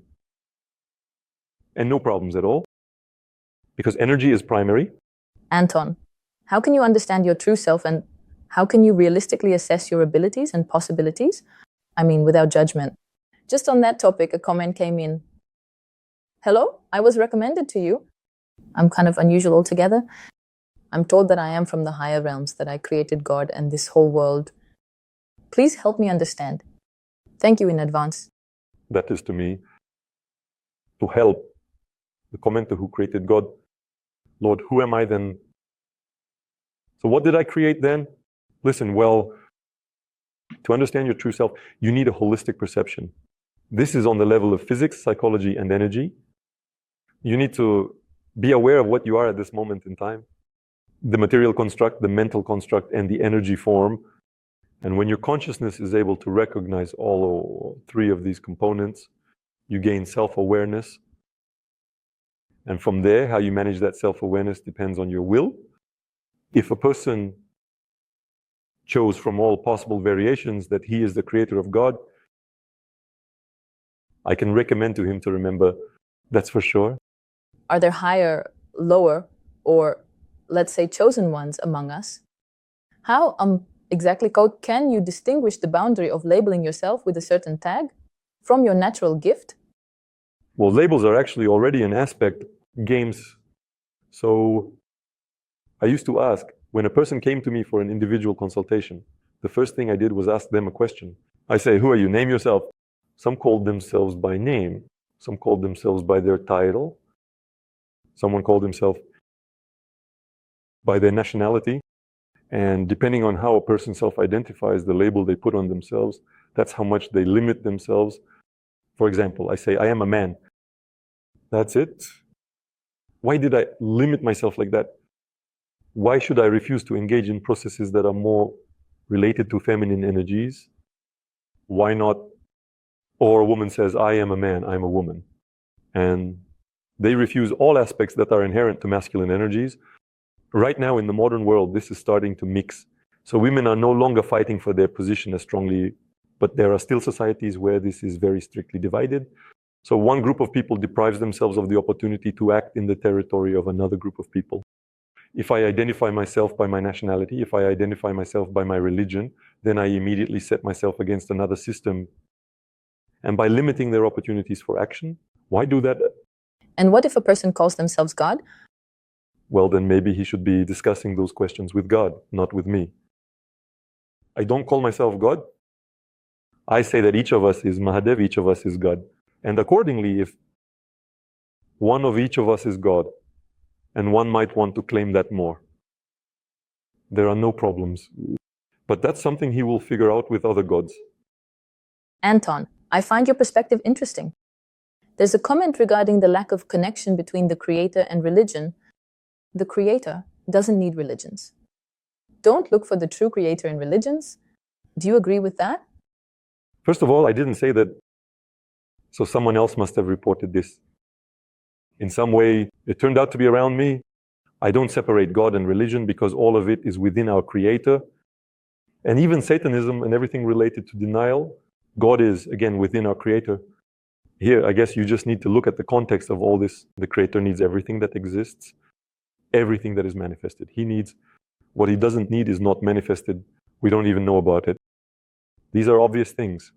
And no problems at all, because energy is primary. Anton, how can you understand your true self, and how can you realistically assess your abilities and possibilities? I mean, without judgment. Just on that topic, a comment came in. Hello, I was recommended to you. I'm kind of unusual altogether. I'm told that I am from the higher realms, that I created God and this whole world. Please help me understand. Thank you in advance. That is to me, to help the commenter who created God. Lord, who am I then? So what did I create then? Listen, well, to understand your true self, you need a holistic perception. This is on the level of physics, psychology, and energy. You need to be aware of what you are at this moment in time. The material construct, the mental construct, and the energy form. And when your consciousness is able to recognize all three of these components, you gain self-awareness. And from there, how you manage that self-awareness depends on your will. If a person chose from all possible variations that he is the creator of God, I can recommend to him to remember, that's for sure. Are there higher, lower, or let's say chosen ones among us? How exactly can you distinguish the boundary of labeling yourself with a certain tag from your natural gift? Well, labels are actually already an aspect games. So I used to ask, when a person came to me for an individual consultation, the first thing I did was ask them a question. I say, who are you? Name yourself. Some called themselves by name. Some called themselves by their title. Someone called himself by their nationality. And depending on how a person self-identifies, the label they put on themselves, that's how much they limit themselves. For example, I say, I am a man. That's it. Why did I limit myself like that? Why should I refuse to engage in processes that are more related to feminine energies? Why not? Or a woman says, I am a man, I'm a woman. And they refuse all aspects that are inherent to masculine energies. Right now in the modern world, this is starting to mix. So women are no longer fighting for their position as strongly, but there are still societies where this is very strictly divided. So one group of people deprives themselves of the opportunity to act in the territory of another group of people. If I identify myself by my nationality, if I identify myself by my religion, then I immediately set myself against another system. And by limiting their opportunities for action, why do that? And what if a person calls themselves God? Well, then maybe he should be discussing those questions with God, not with me. I don't call myself God. I say that each of us is Mahadev, each of us is God. And accordingly, if one of each of us is God, and one might want to claim that more, there are no problems. But that's something he will figure out with other gods. Anton, I find your perspective interesting. There's a comment regarding the lack of connection between the creator and religion. The creator doesn't need religions. Don't look for the true creator in religions. Do you agree with that? First of all, I didn't say that, so someone else must have reported this. In some way, it turned out to be around me. I don't separate God and religion because all of it is within our creator. And even Satanism and everything related to denial, God is, again, within our creator. Here, I guess you just need to look at the context of all this. The creator needs everything that exists, everything that is manifested. He needs, what he doesn't need is not manifested. We don't even know about it. These are obvious things.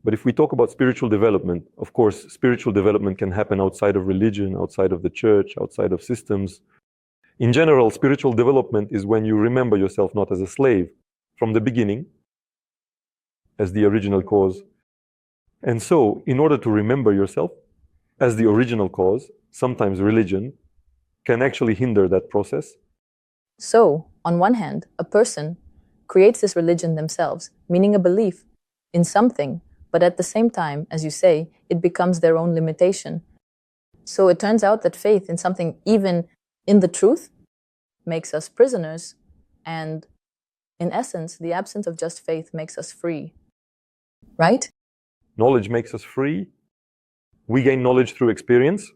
But if we talk about spiritual development, of course, spiritual development can happen outside of religion, outside of the church, outside of systems. In general, spiritual development is when you remember yourself not as a slave from the beginning, as the original cause. And so, in order to remember yourself as the original cause, sometimes religion can actually hinder that process. So, on one hand, a person creates this religion themselves, meaning a belief in something, but at the same time, as you say, it becomes their own limitation. So it turns out that faith in something, even in the truth, makes us prisoners, and in essence, the absence of just faith makes us free. Right? Knowledge makes us free. We gain knowledge through experience.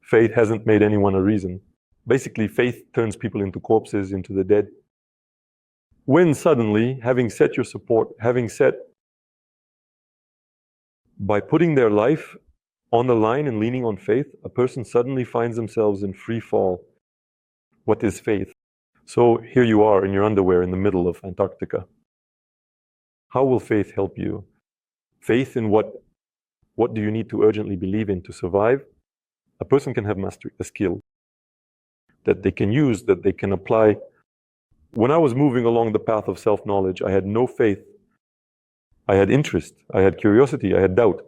Faith hasn't made anyone a reason. Basically, faith turns people into corpses, into the dead. When suddenly, having set your support, by putting their life on the line and leaning on faith, a person suddenly finds themselves in free fall. What is faith? So here you are in your underwear in the middle of Antarctica. How will faith help you? Faith in what do you need to urgently believe in to survive? A person can have mastery, a skill that they can use, that they can apply. When I was moving along the path of self-knowledge, I had no faith. I had interest, I had curiosity, I had doubt.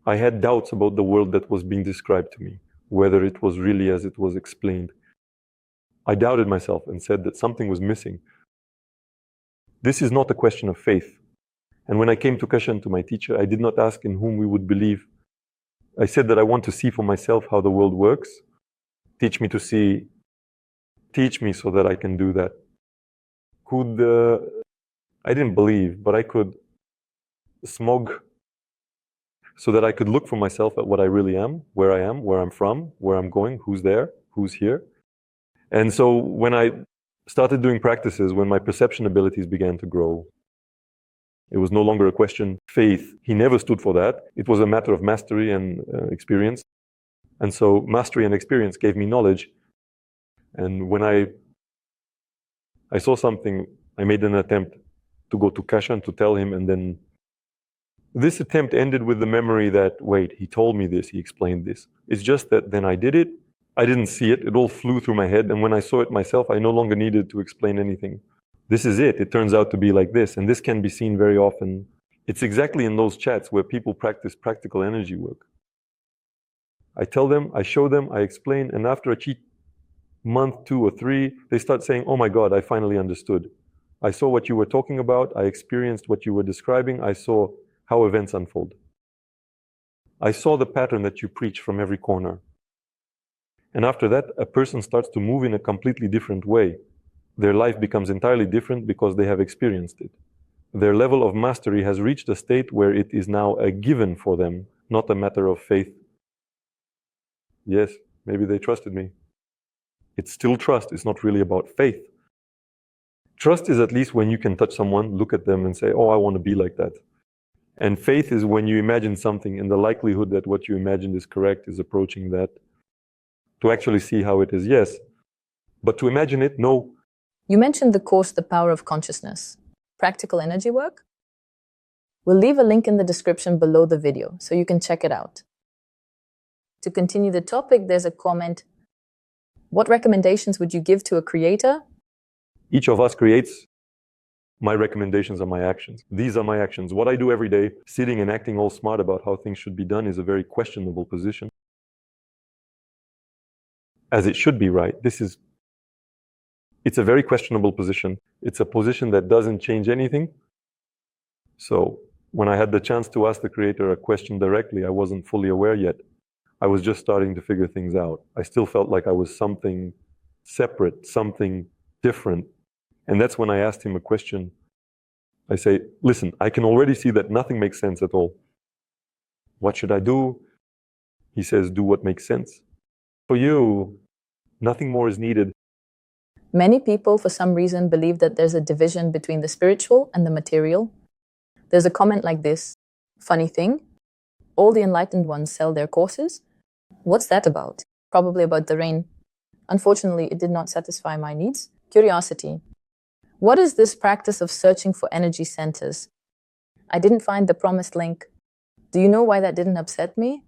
I had doubts about the world that was being described to me, whether it was really as it was explained. I doubted myself and said that something was missing. This is not a question of faith. And when I came to Kashan, to my teacher, I did not ask in whom we would believe. I said that I want to see for myself how the world works. Teach me to see. Teach me so that I can do that. I didn't believe, but I could smog so that I could look for myself at what I really am, where I'm from, where I'm going, who's there, who's here. And so when I started doing practices, when my perception abilities began to grow, it was no longer a question of faith. He never stood for that. It was a matter of mastery and experience. And so mastery and experience gave me knowledge. And when I saw something, I made an attempt to go to Kashan to tell him, and then this attempt ended with the memory that, wait, he told me this, he explained this. It's just that then I did it, I didn't see it, it all flew through my head, and when I saw it myself, I no longer needed to explain anything. This is it turns out to be like this, and this can be seen very often. It's exactly in those chats where people practice practical energy work. I tell them, I show them, I explain, and after a month, 2 or 3, they start saying, oh my God, I finally understood. I saw what you were talking about, I experienced what you were describing, I saw how events unfold. I saw the pattern that you preach from every corner. And after that, a person starts to move in a completely different way. Their life becomes entirely different because they have experienced it. Their level of mastery has reached a state where it is now a given for them, not a matter of faith. Yes, maybe they trusted me. It's still trust, it's not really about faith. Trust is at least when you can touch someone, look at them and say, oh, I want to be like that. And faith is when you imagine something and the likelihood that what you imagined is correct is approaching that. To actually see how it is, yes. But to imagine it, no. You mentioned the course, The Power of Consciousness. Practical energy work? We'll leave a link in the description below the video so you can check it out. To continue the topic, there's a comment. What recommendations would you give to a creator? Each of us creates. My recommendations are my actions. These are my actions. What I do every day, sitting and acting all smart about how things should be done, is a very questionable position. As it should be, right? It's a very questionable position. It's a position that doesn't change anything. So when I had the chance to ask the Creator a question directly, I wasn't fully aware yet. I was just starting to figure things out. I still felt like I was something separate, something different. And that's when I asked him a question. I say, listen, I can already see that nothing makes sense at all. What should I do? He says, do what makes sense. For you, nothing more is needed. Many people, for some reason, believe that there's a division between the spiritual and the material. There's a comment like this: funny thing, all the enlightened ones sell their courses. What's that about? Probably about the rain. Unfortunately, it did not satisfy my needs. Curiosity. What is this practice of searching for energy centers? I didn't find the promised link. Do you know why that didn't upset me?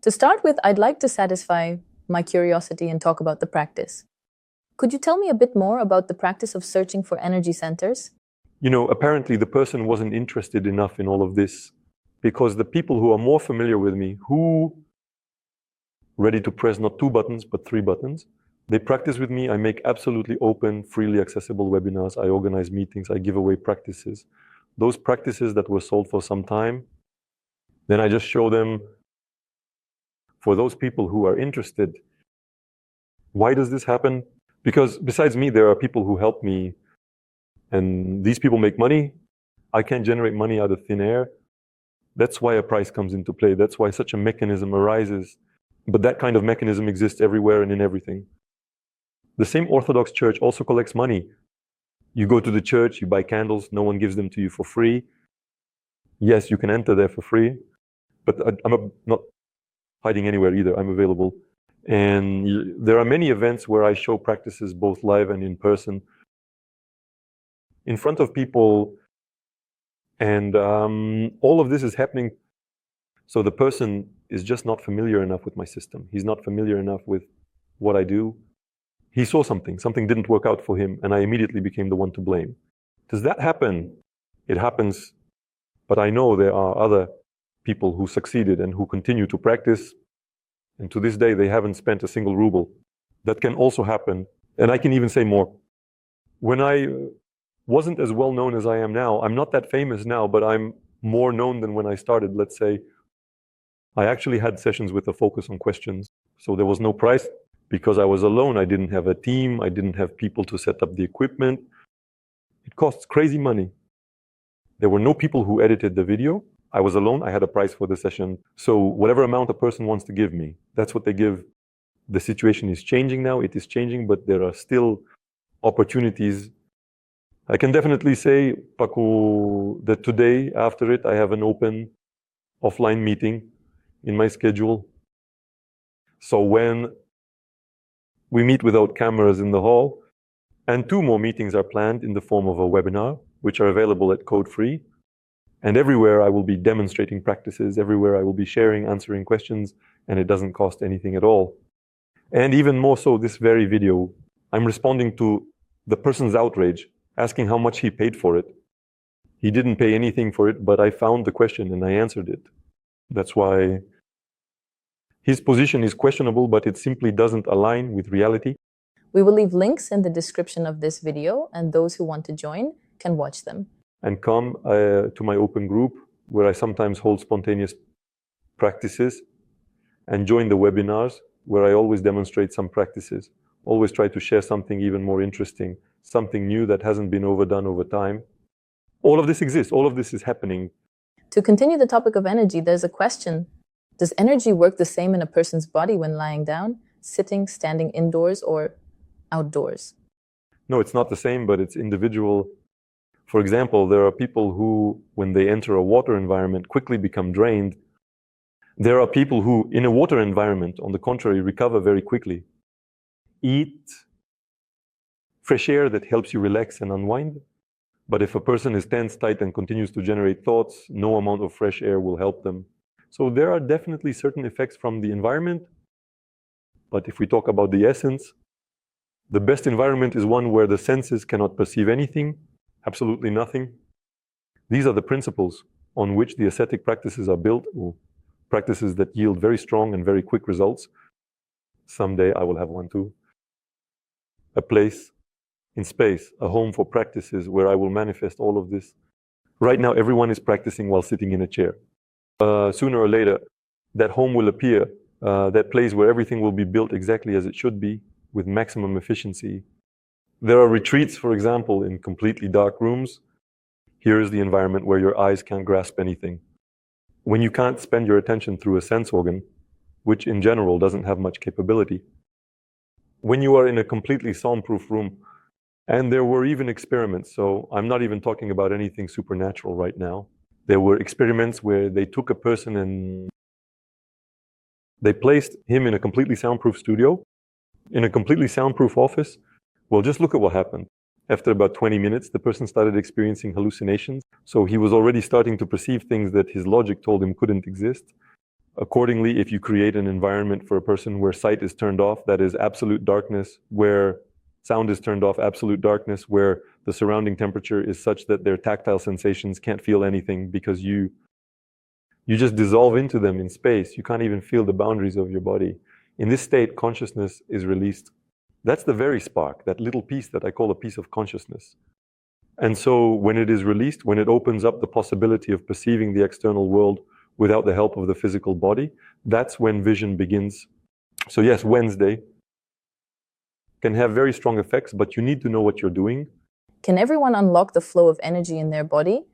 To start with, I'd like to satisfy my curiosity and talk about the practice. Could you tell me a bit more about the practice of searching for energy centers? You know, apparently the person wasn't interested enough in all of this, because the people who are more familiar with me, who ready to press not 2 buttons, but 3 buttons, they practice with me. I make absolutely open, freely accessible webinars. I organize meetings. I give away practices. Those practices that were sold for some time, then I just show them. For those people who are interested, why does this happen? Because besides me, there are people who help me, and these people make money. I can't generate money out of thin air. That's why a price comes into play. That's why such a mechanism arises. But that kind of mechanism exists everywhere and in everything. The same Orthodox Church also collects money. You go to the church, you buy candles, no one gives them to you for free. Yes, you can enter there for free, but I'm not hiding anywhere either. I'm available. And there are many events where I show practices both live and in person, in front of people. And all of this is happening. So the person is just not familiar enough with my system. He's not familiar enough with what I do. He saw something didn't work out for him, and I immediately became the one to blame. Does that happen? It happens, but I know there are other people who succeeded and who continue to practice, and to this day they haven't spent a single ruble. That can also happen, and I can even say more. When I wasn't as well known as I am now, I'm not that famous now, but I'm more known than when I started, let's say. I actually had sessions with a focus on questions, so there was no price. Because I was alone, I didn't have a team, I didn't have people to set up the equipment. It costs crazy money. There were no people who edited the video. I was alone, I had a price for the session. So whatever amount a person wants to give me, that's what they give. The situation is changing now, it is changing, but there are still opportunities. I can definitely say, Paco, that today, after it, I have an open offline meeting in my schedule. So when we meet without cameras in the hall, and 2 more meetings are planned in the form of a webinar, which are available at code free. And everywhere I will be demonstrating practices, everywhere I will be sharing, answering questions, and it doesn't cost anything at all. And even more so, this very video, I'm responding to the person's outrage, asking how much he paid for it. He didn't pay anything for it, but I found the question and I answered it. That's why his position is questionable, but it simply doesn't align with reality. We will leave links in the description of this video, and those who want to join can watch them. And come to my open group, where I sometimes hold spontaneous practices, and join the webinars, where I always demonstrate some practices. Always try to share something even more interesting, something new that hasn't been overdone over time. All of this exists, all of this is happening. To continue the topic of energy, there's a question. Does energy work the same in a person's body when lying down, sitting, standing indoors, or outdoors? No, it's not the same, but it's individual. For example, there are people who, when they enter a water environment, quickly become drained. There are people who, in a water environment, on the contrary, recover very quickly. Eat fresh air that helps you relax and unwind. But if a person is tense, tight, and continues to generate thoughts, no amount of fresh air will help them. So there are definitely certain effects from the environment. But if we talk about the essence, the best environment is one where the senses cannot perceive anything, absolutely nothing. These are the principles on which the ascetic practices are built, or practices that yield very strong and very quick results. Someday I will have one too. A place in space, a home for practices where I will manifest all of this. Right now, everyone is practicing while sitting in a chair. Sooner or later, that home will appear, that place where everything will be built exactly as it should be, with maximum efficiency. There are retreats, for example, in completely dark rooms. Here is the environment where your eyes can't grasp anything. When you can't spend your attention through a sense organ, which in general doesn't have much capability. When you are in a completely soundproof room, and there were even experiments, so I'm not even talking about anything supernatural right now. There were experiments where they took a person and they placed him in a completely soundproof studio, in a completely soundproof office. Well, just look at what happened. After about 20 minutes, the person started experiencing hallucinations. So he was already starting to perceive things that his logic told him couldn't exist. Accordingly, if you create an environment for a person where sight is turned off, that is absolute darkness, where sound is turned off, absolute darkness, where the surrounding temperature is such that their tactile sensations can't feel anything because you just dissolve into them in space. You can't even feel the boundaries of your body. In this state, consciousness is released. That's the very spark, that little piece that I call a piece of consciousness. And so when it is released, when it opens up the possibility of perceiving the external world without the help of the physical body, that's when vision begins. So yes, Wednesday can have very strong effects, but you need to know what you're doing. Can everyone unlock the flow of energy in their body?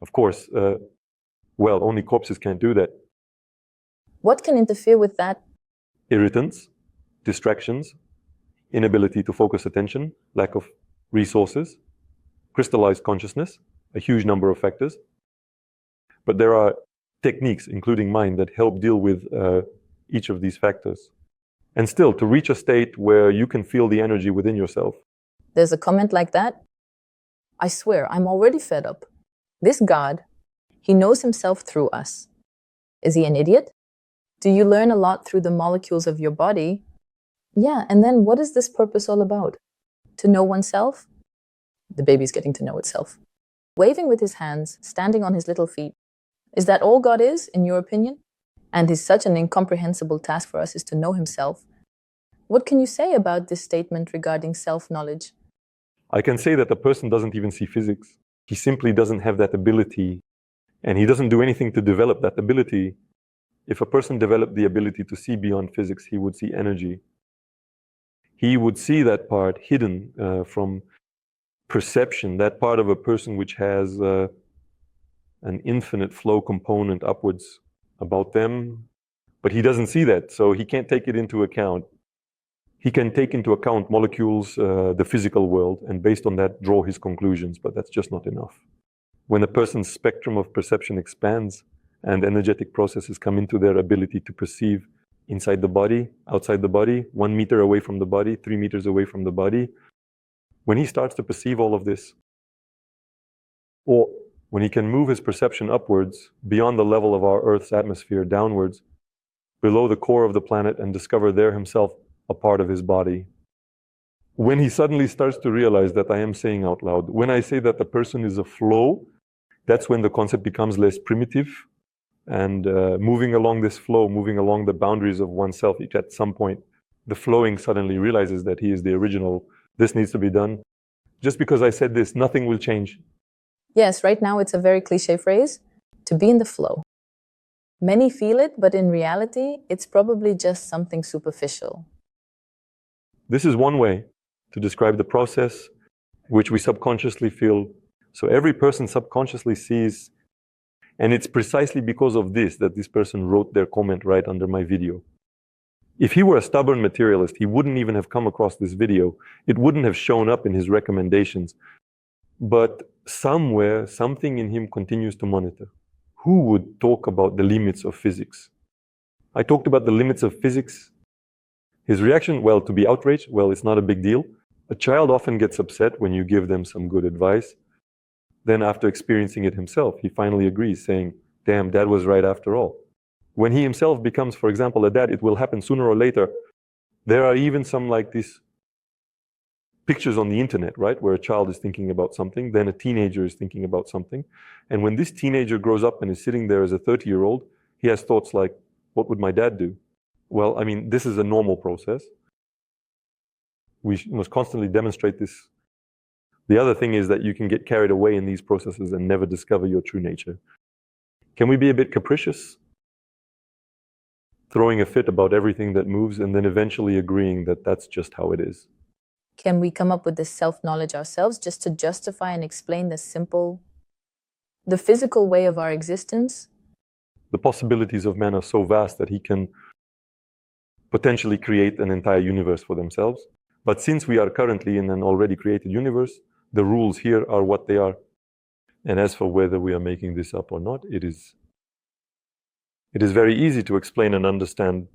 Of course, well, only corpses can't do that. What can interfere with that? Irritants, distractions, inability to focus attention, lack of resources, crystallized consciousness, a huge number of factors. But there are techniques, including mine, that help deal with each of these factors. And still, to reach a state where you can feel the energy within yourself. There's a comment like that. I swear, I'm already fed up. This God, he knows himself through us. Is he an idiot? Do you learn a lot through the molecules of your body? Yeah, and then what is this purpose all about? To know oneself? The baby's getting to know itself. Waving with his hands, standing on his little feet. Is that all God is, in your opinion? And is such an incomprehensible task for us is to know himself. What can you say about this statement regarding self-knowledge? I can say that the person doesn't even see physics. He simply doesn't have that ability, and he doesn't do anything to develop that ability. If a person developed the ability to see beyond physics, he would see energy. He would see that part hidden from perception, that part of a person which has an infinite flow component upwards about them, but he doesn't see that, so he can't take it into account. He can take into account molecules, the physical world, and based on that draw his conclusions, but that's just not enough. When a person's spectrum of perception expands and energetic processes come into their ability to perceive inside the body, outside the body, 1 meter away from the body, 3 meters away from the body, when he starts to perceive all of this, or when he can move his perception upwards, beyond the level of our Earth's atmosphere, downwards, below the core of the planet, and discover there himself a part of his body. When he suddenly starts to realize that I am saying out loud, when I say that the person is a flow, that's when the concept becomes less primitive, and moving along this flow, moving along the boundaries of oneself, at some point, the flowing suddenly realizes that he is the original. This needs to be done. Just because I said this, nothing will change. Yes, right now it's a very cliche phrase, to be in the flow. Many feel it, but in reality, it's probably just something superficial. This is one way to describe the process which we subconsciously feel. So every person subconsciously sees, and it's precisely because of this that this person wrote their comment right under my video. If he were a stubborn materialist, he wouldn't even have come across this video. It wouldn't have shown up in his recommendations. But somewhere, something in him continues to monitor. Who would talk about the limits of physics? I talked about the limits of physics. His reaction, well, to be outraged, well, it's not a big deal. A child often gets upset when you give them some good advice. Then after experiencing it himself, he finally agrees, saying, damn, dad was right after all. When he himself becomes, for example, a dad, it will happen sooner or later. There are even some like these pictures on the internet, right, where a child is thinking about something, then a teenager is thinking about something. And when this teenager grows up and is sitting there as a 30-year-old, he has thoughts like, what would my dad do? Well, I mean, this is a normal process. We must constantly demonstrate this. The other thing is that you can get carried away in these processes and never discover your true nature. Can we be a bit capricious? throwing a fit about everything that moves, and then eventually agreeing that that's just how it is. Can we come up with this self-knowledge ourselves just to justify and explain the physical way of our existence? The possibilities of man are so vast that he can potentially create an entire universe for themselves. But since we are currently in an already created universe, the rules here are what they are. And as for whether we are making this up or not, it is very easy to explain and understand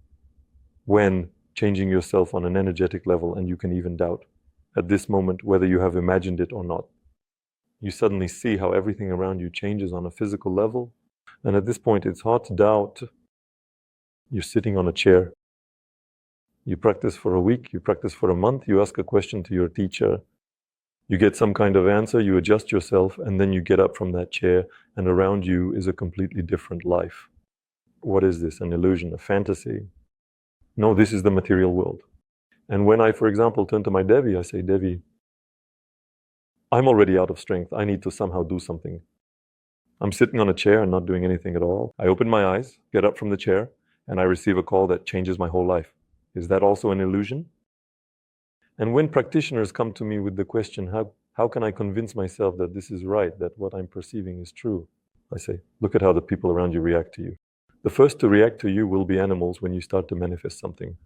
when changing yourself on an energetic level, and you can even doubt at this moment whether you have imagined it or not. You suddenly see how everything around you changes on a physical level, and at this point it's hard to doubt. You're sitting on a chair. You practice for a week, you practice for a month, you ask a question to your teacher, you get some kind of answer, you adjust yourself, and then you get up from that chair, and around you is a completely different life. What is this? An illusion, a fantasy? No, this is the material world. And when I, for example, turn to my Devi, I say, Devi, I'm already out of strength. I need to somehow do something. I'm sitting on a chair and not doing anything at all. I open my eyes, get up from the chair, and I receive a call that changes my whole life. Is that also an illusion? And when practitioners come to me with the question, how can I convince myself that this is right, that what I'm perceiving is true? I say, look at how the people around you react to you. The first to react to you will be animals when you start to manifest something.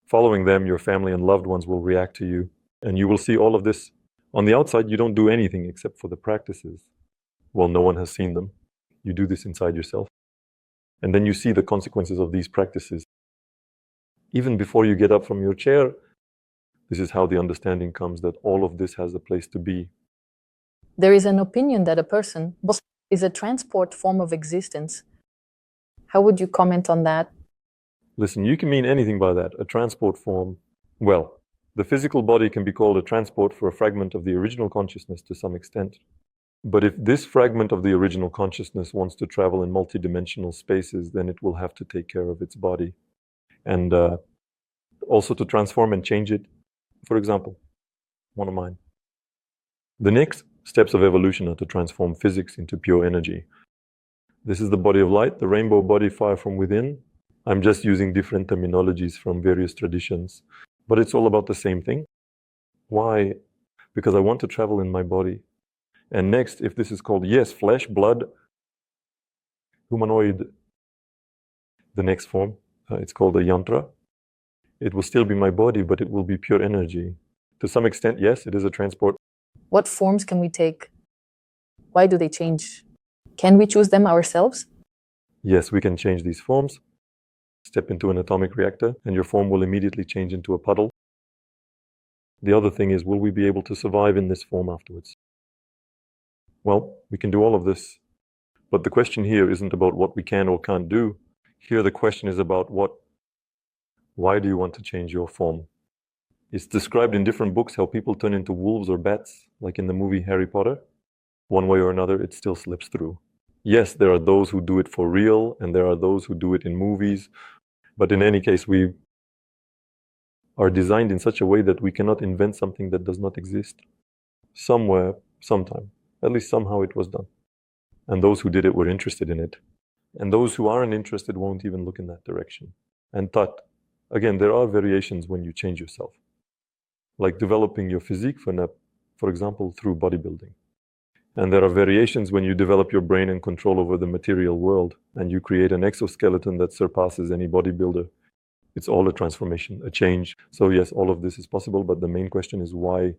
Following them, your family and loved ones will react to you, and you will see all of this. On the outside, you don't do anything except for the practices. Well, no one has seen them. You do this inside yourself. And then you see the consequences of these practices. Even before you get up from your chair, this is how the understanding comes that all of this has a place to be. There is an opinion that a person is a transport form of existence. How would you comment on that? Listen, you can mean anything by that. A transport form. Well, the physical body can be called a transport for a fragment of the original consciousness to some extent. But if this fragment of the original consciousness wants to travel in multidimensional spaces, then it will have to take care of its body. And also to transform and change it. For example, one of mine. The next steps of evolution are to transform physics into pure energy. This is the body of light, the rainbow body, fire from within. I'm just using different terminologies from various traditions, but it's all about the same thing. Why? Because I want to travel in my body. And next, if this is called, yes, flesh, blood, humanoid, the next form, it's called a yantra. It will still be my body, but it will be pure energy. To some extent, yes, it is a transport. What forms can we take? Why do they change? Can we choose them ourselves? Yes, we can change these forms. Step into an atomic reactor, and your form will immediately change into a puddle. The other thing is, will we be able to survive in this form afterwards? Well, we can do all of this. But the question here isn't about what we can or can't do. Here the question is about why do you want to change your form? It's described in different books how people turn into wolves or bats, like in the movie Harry Potter. One way or another, it still slips through. Yes, there are those who do it for real, and there are those who do it in movies. But in any case, we are designed in such a way that we cannot invent something that does not exist. Somewhere, sometime, at least somehow it was done. And those who did it were interested in it. And those who aren't interested won't even look in that direction. And tat, again, there are variations when you change yourself. Like developing your physique, for example, through bodybuilding. And there are variations when you develop your brain and control over the material world, and you create an exoskeleton that surpasses any bodybuilder. It's all a transformation, a change. So yes, all of this is possible, but the main question is why?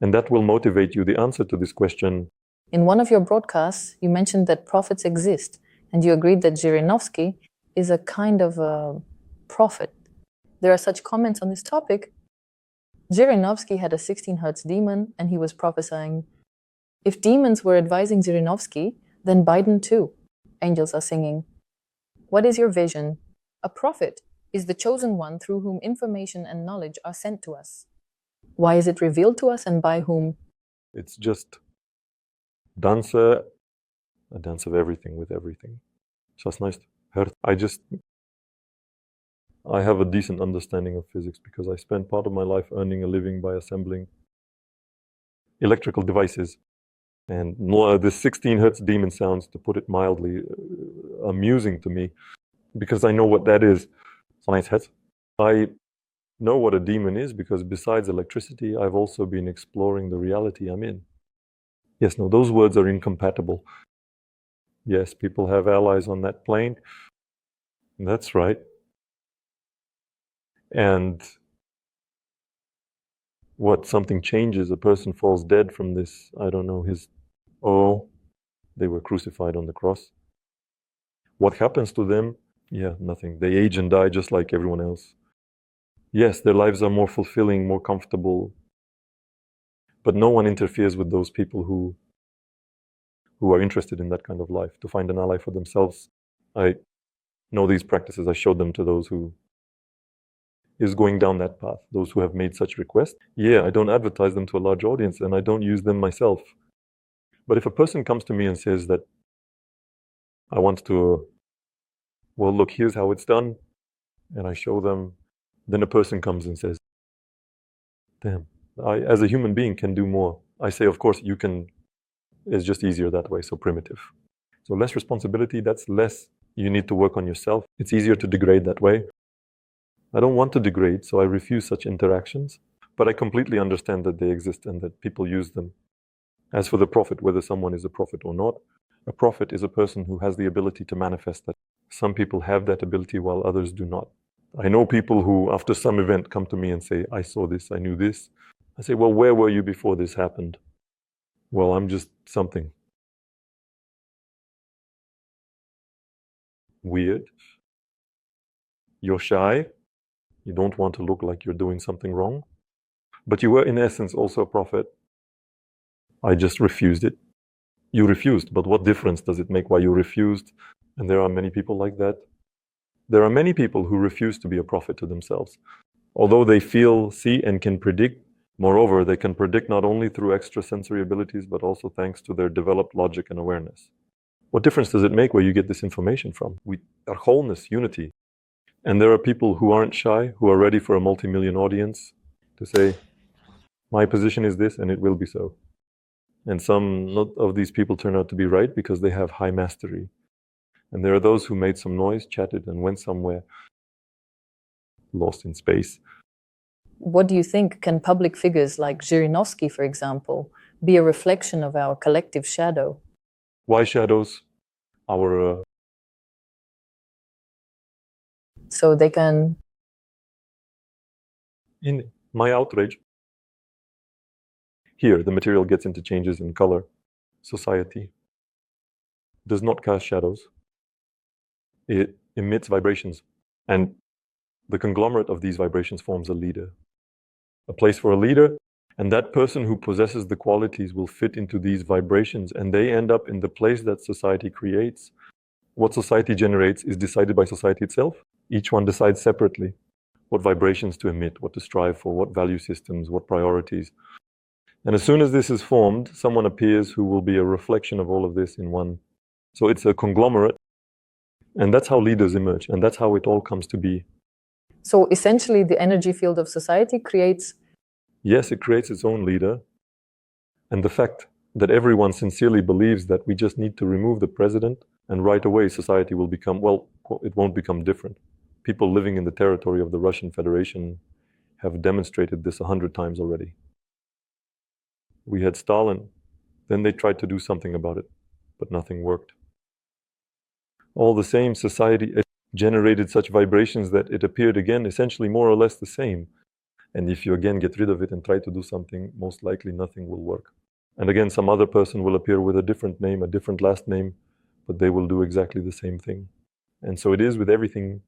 And that will motivate you. The answer to this question. In one of your broadcasts, you mentioned that prophets exist, and you agreed that Zhirinovsky is a kind of a prophet. There are such comments on this topic. Zhirinovsky had a 16 hertz demon, and he was prophesying. If demons were advising Zhirinovsky, then Biden too. Angels are singing. What is your vision? A prophet is the chosen one through whom information and knowledge are sent to us. Why is it revealed to us and by whom? It's just a dance of everything with everything. Just nice. I have a decent understanding of physics because I spent part of my life earning a living by assembling electrical devices. And the 16 hertz demon sounds, to put it mildly, amusing to me. because I know what that is. It's a nice hat. I know what a demon is because besides electricity, I've also been exploring the reality I'm in. Yes, no, those words are incompatible. Yes, people have allies on that plane. That's right. And what, something changes, a person falls dead from this, I don't know, they were crucified on the cross. What happens to them? Yeah, nothing. They age and die just like everyone else. Yes, their lives are more fulfilling, more comfortable, but no one interferes with those people who are interested in that kind of life, to find an ally for themselves. I know these practices, I showed them to those who is going down that path, those who have made such requests. Yeah, I don't advertise them to a large audience and I don't use them myself. But if a person comes to me and says that I want to, well, look, here's how it's done, and I show them, then a person comes and says, damn, I, as a human being, can do more. I say, of course, you can, it's just easier that way, so primitive. So less responsibility, that's less you need to work on yourself. It's easier to degrade that way. I don't want to degrade, so I refuse such interactions, but I completely understand that they exist and that people use them. As for the prophet, whether someone is a prophet or not, a prophet is a person who has the ability to manifest that. Some people have that ability while others do not. I know people who, after some event, come to me and say, I saw this, I knew this. I say, well, where were you before this happened? Well, I'm just something. Weird. You're shy. You don't want to look like you're doing something wrong. But you were, in essence, also a prophet. I just refused it. You refused, but what difference does it make why you refused? And there are many people like that. There are many people who refuse to be a prophet to themselves. Although they feel, see, and can predict, moreover, they can predict not only through extrasensory abilities, but also thanks to their developed logic and awareness. What difference does it make where you get this information from? We are wholeness, unity. And there are people who aren't shy, who are ready for a multi-million audience to say, my position is this and it will be so. And some not of these people turn out to be right because they have high mastery. And there are those who made some noise, chatted, and went somewhere, lost in space. What do you think? Can public figures like Zhirinovsky, for example, be a reflection of our collective shadow? Why shadows? So they can... In my outrage, here the material gets into changes in color. Society does not cast shadows. It emits vibrations. And the conglomerate of these vibrations forms a leader. A place for a leader, and that person who possesses the qualities will fit into these vibrations, and they end up in the place that society creates. What society generates is decided by society itself. Each one decides separately what vibrations to emit, what to strive for, what value systems, what priorities. And as soon as this is formed, someone appears who will be a reflection of all of this in one. So it's a conglomerate, and that's how leaders emerge, and that's how it all comes to be. So essentially the energy field of society creates... Yes, it creates its own leader. And the fact that everyone sincerely believes that we just need to remove the president, and right away society will become, well, it won't become different. People living in the territory of the Russian Federation have demonstrated this 100 times already. We had Stalin, then they tried to do something about it, but nothing worked. All the same, society generated such vibrations that it appeared again essentially more or less the same. And if you again get rid of it and try to do something, most likely nothing will work. And again, some other person will appear with a different name, a different last name, but they will do exactly the same thing. And so it is with everything.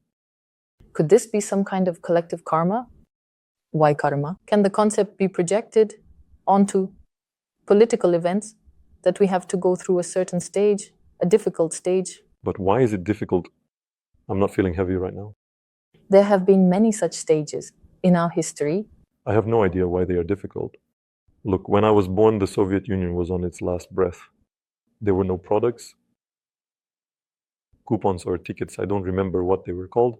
Could this be some kind of collective karma? Why karma? Can the concept be projected onto political events, that we have to go through a certain stage, a difficult stage? But why is it difficult? I'm not feeling heavy right now. There have been many such stages in our history. I have no idea why they are difficult. Look, when I was born, the Soviet Union was on its last breath. There were no products, coupons or tickets, I don't remember what they were called.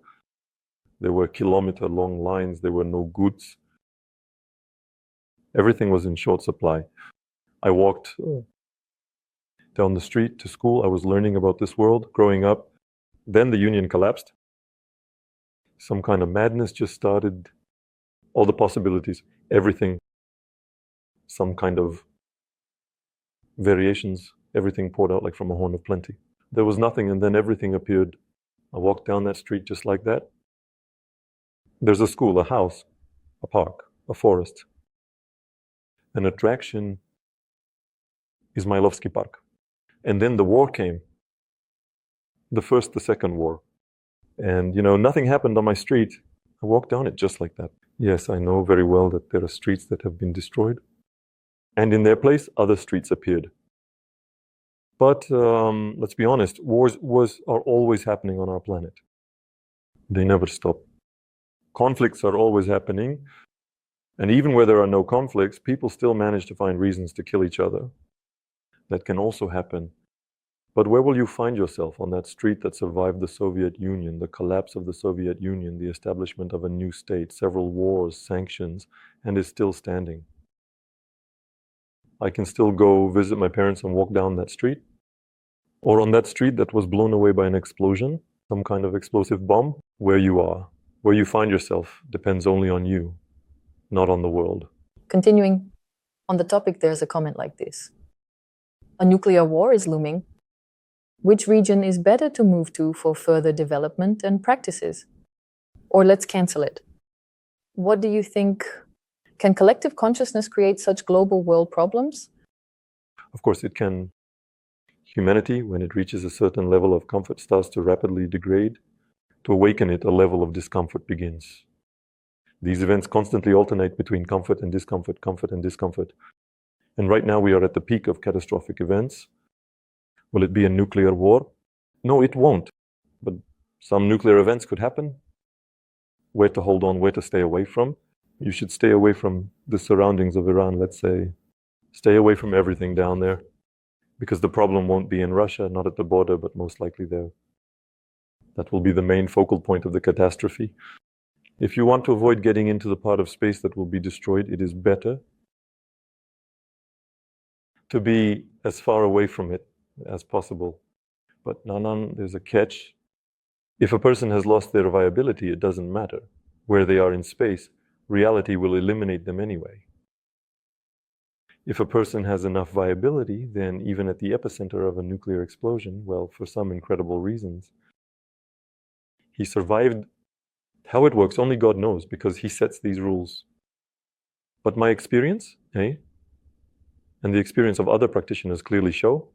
There were kilometer-long lines, there were no goods. Everything was in short supply. I walked down the street to school, I was learning about this world, growing up. Then the Union collapsed. Some kind of madness just started. All the possibilities, everything, some kind of variations, everything poured out like from a horn of plenty. There was nothing, and then everything appeared. I walked down that street just like that. There's a school, a house, a park, a forest. An attraction is Mikhailov Park. And then the war came. The first, the second war. And, nothing happened on my street. I walked down it just like that. Yes, I know very well that there are streets that have been destroyed. And in their place, other streets appeared. But let's be honest, wars are always happening on our planet. They never stop. Conflicts are always happening. And even where there are no conflicts, people still manage to find reasons to kill each other. That can also happen. But where will you find yourself on that street that survived the Soviet Union, the collapse of the Soviet Union, the establishment of a new state, several wars, sanctions, and is still standing? I can still go visit my parents and walk down that street. Or on that street that was blown away by an explosion, some kind of explosive bomb. Where you are, where you find yourself, depends only on you, not on the world. Continuing on the topic, there's a comment like this. A nuclear war is looming. Which region is better to move to for further development and practices? Or let's cancel it. What do you think? Can collective consciousness create such global world problems? Of course it can. Humanity, when it reaches a certain level of comfort, starts to rapidly degrade. To awaken it, a level of discomfort begins. These events constantly alternate between comfort and discomfort, comfort and discomfort. And right now we are at the peak of catastrophic events. Will it be a nuclear war? No, it won't. But some nuclear events could happen. Where to hold on, where to stay away from? You should stay away from the surroundings of Iran, let's say. Stay away from everything down there. Because the problem won't be in Russia, not at the border, but most likely there. That will be the main focal point of the catastrophe. If you want to avoid getting into the part of space that will be destroyed, it is better to be as far away from it as possible. But there's a catch. If a person has lost their viability, it doesn't matter. Where they are in space, reality will eliminate them anyway. If a person has enough viability, then even at the epicenter of a nuclear explosion, well, for some incredible reasons, he survived. How it works, only God knows, because he sets these rules. But my experience, and the experience of other practitioners clearly show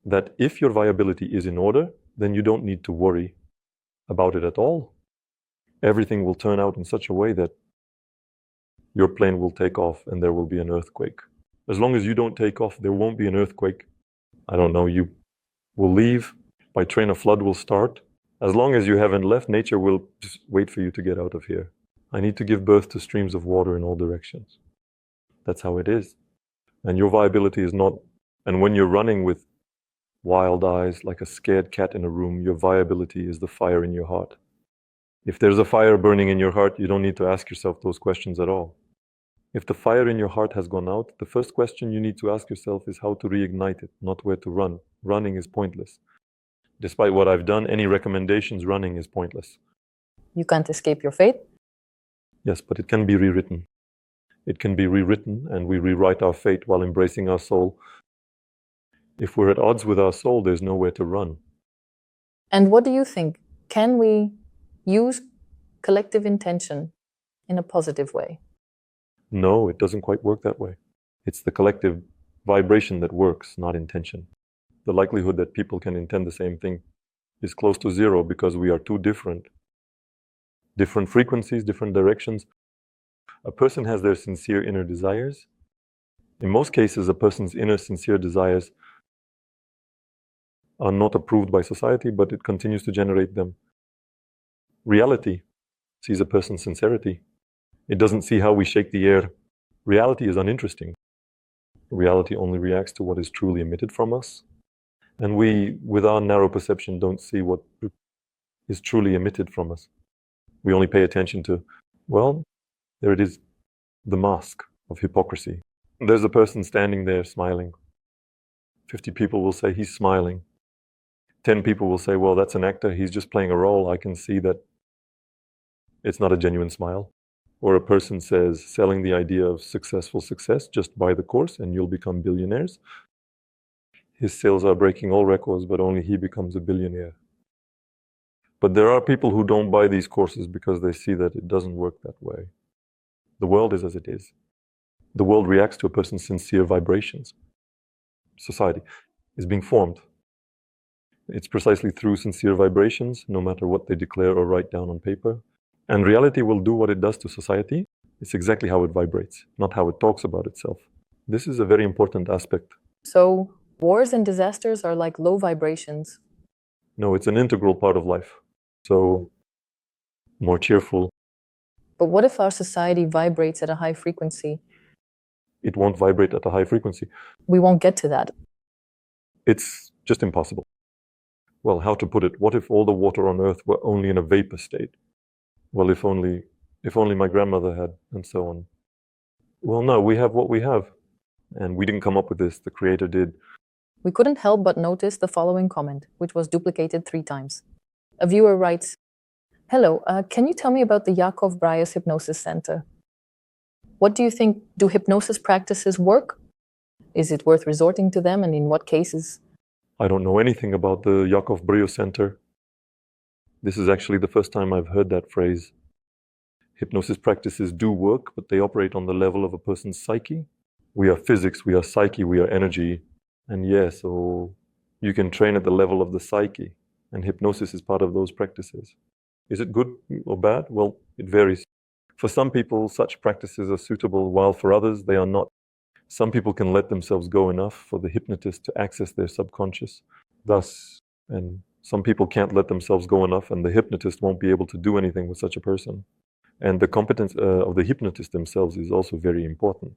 that if your viability is in order, then you don't need to worry about it at all. Everything will turn out in such a way that your plane will take off and there will be an earthquake. As long as you don't take off, there won't be an earthquake. I don't know, you will leave, by train a flood will start. As long as you haven't left, nature will just wait for you to get out of here. I need to give birth to streams of water in all directions. That's how it is. And your viability is not, and when you're running with wild eyes like a scared cat in a room, your viability is the fire in your heart. If there's a fire burning in your heart, you don't need to ask yourself those questions at all. If the fire in your heart has gone out, the first question you need to ask yourself is how to reignite it, not where to run. Running is pointless. Despite what I've done, any recommendations, running is pointless. You can't escape your fate? Yes, but it can be rewritten. It can be rewritten, and we rewrite our fate while embracing our soul. If we're at odds with our soul, there's nowhere to run. And what do you think? Can we use collective intention in a positive way? No, it doesn't quite work that way. It's the collective vibration that works, not intention. The likelihood that people can intend the same thing is close to zero because we are too different. Different frequencies, different directions. A person has their sincere inner desires. In most cases, a person's inner sincere desires are not approved by society, but it continues to generate them. Reality sees a person's sincerity. It doesn't see how we shake the air. Reality is uninteresting. Reality only reacts to what is truly emitted from us. And we, with our narrow perception, don't see what is truly emitted from us. We only pay attention to, well, there it is, the mask of hypocrisy. There's a person standing there smiling. 50 people will say, he's smiling. 10 people will say, well, that's an actor, he's just playing a role. I can see that It's not a genuine smile. Or a person says, selling the idea of successful success, just buy the course and you'll become billionaires. His sales are breaking all records, but only he becomes a billionaire. But there are people who don't buy these courses because they see that it doesn't work that way. The world is as it is. The world reacts to a person's sincere vibrations. Society is being formed. It's precisely through sincere vibrations, no matter what they declare or write down on paper. And reality will do what it does to society. It's exactly how it vibrates, not how it talks about itself. This is a very important aspect. So, wars and disasters are like low vibrations. No, it's an integral part of life. So, more cheerful. But what if our society vibrates at a high frequency? It won't vibrate at a high frequency. We won't get to that. It's just impossible. Well, how to put it? What if all the water on Earth were only in a vapor state? Well, if only my grandmother had, and so on. Well, no, we have what we have. And we didn't come up with this, the Creator did. We couldn't help but notice the following comment, which was duplicated 3 times. A viewer writes, "Hello, can you tell me about the Yakov Braios Hypnosis Center? What do you think? Do hypnosis practices work? Is it worth resorting to them, and in what cases?" I don't know anything about the Yakov Braios Center. This is actually the first time I've heard that phrase. Hypnosis practices do work, but they operate on the level of a person's psyche. We are physics, we are psyche, we are energy. And yes, so you can train at the level of the psyche, and hypnosis is part of those practices. Is it good or bad? Well, it varies. For some people, such practices are suitable, while for others, they are not. Some people can let themselves go enough for the hypnotist to access their subconscious. Thus, and some people can't let themselves go enough, and the hypnotist won't be able to do anything with such a person. And the competence of the hypnotist themselves is also very important.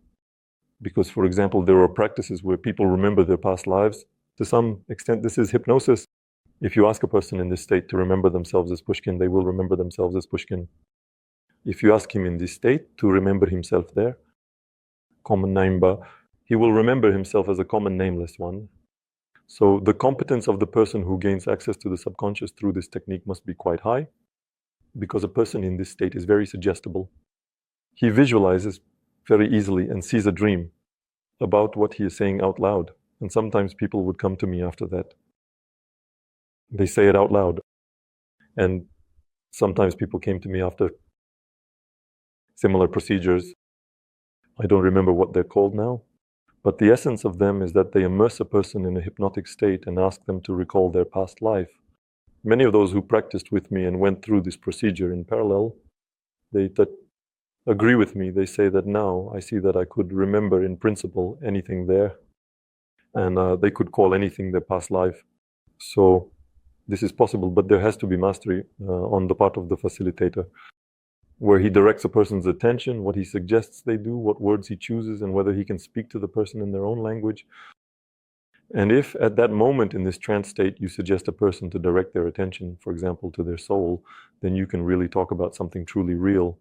Because, for example, there are practices where people remember their past lives. To some extent, this is hypnosis. If you ask a person in this state to remember themselves as Pushkin, they will remember themselves as Pushkin. If you ask him in this state to remember himself there, common name, he will remember himself as a common nameless one. So the competence of the person who gains access to the subconscious through this technique must be quite high, because a person in this state is very suggestible. He visualizes very easily and sees a dream about what he is saying out loud. And sometimes people would come to me after that. They say it out loud. And sometimes people came to me after similar procedures. I don't remember what they're called now. But the essence of them is that they immerse a person in a hypnotic state and ask them to recall their past life. Many of those who practiced with me and went through this procedure in parallel, they agree with me. They say that now I see that I could remember in principle anything there, and they could call anything their past life. So this is possible, but there has to be mastery on the part of the facilitator, where he directs a person's attention, what he suggests they do, what words he chooses, and whether he can speak to the person in their own language. And if at that moment in this trance state you suggest a person to direct their attention, for example, to their soul, then you can really talk about something truly real.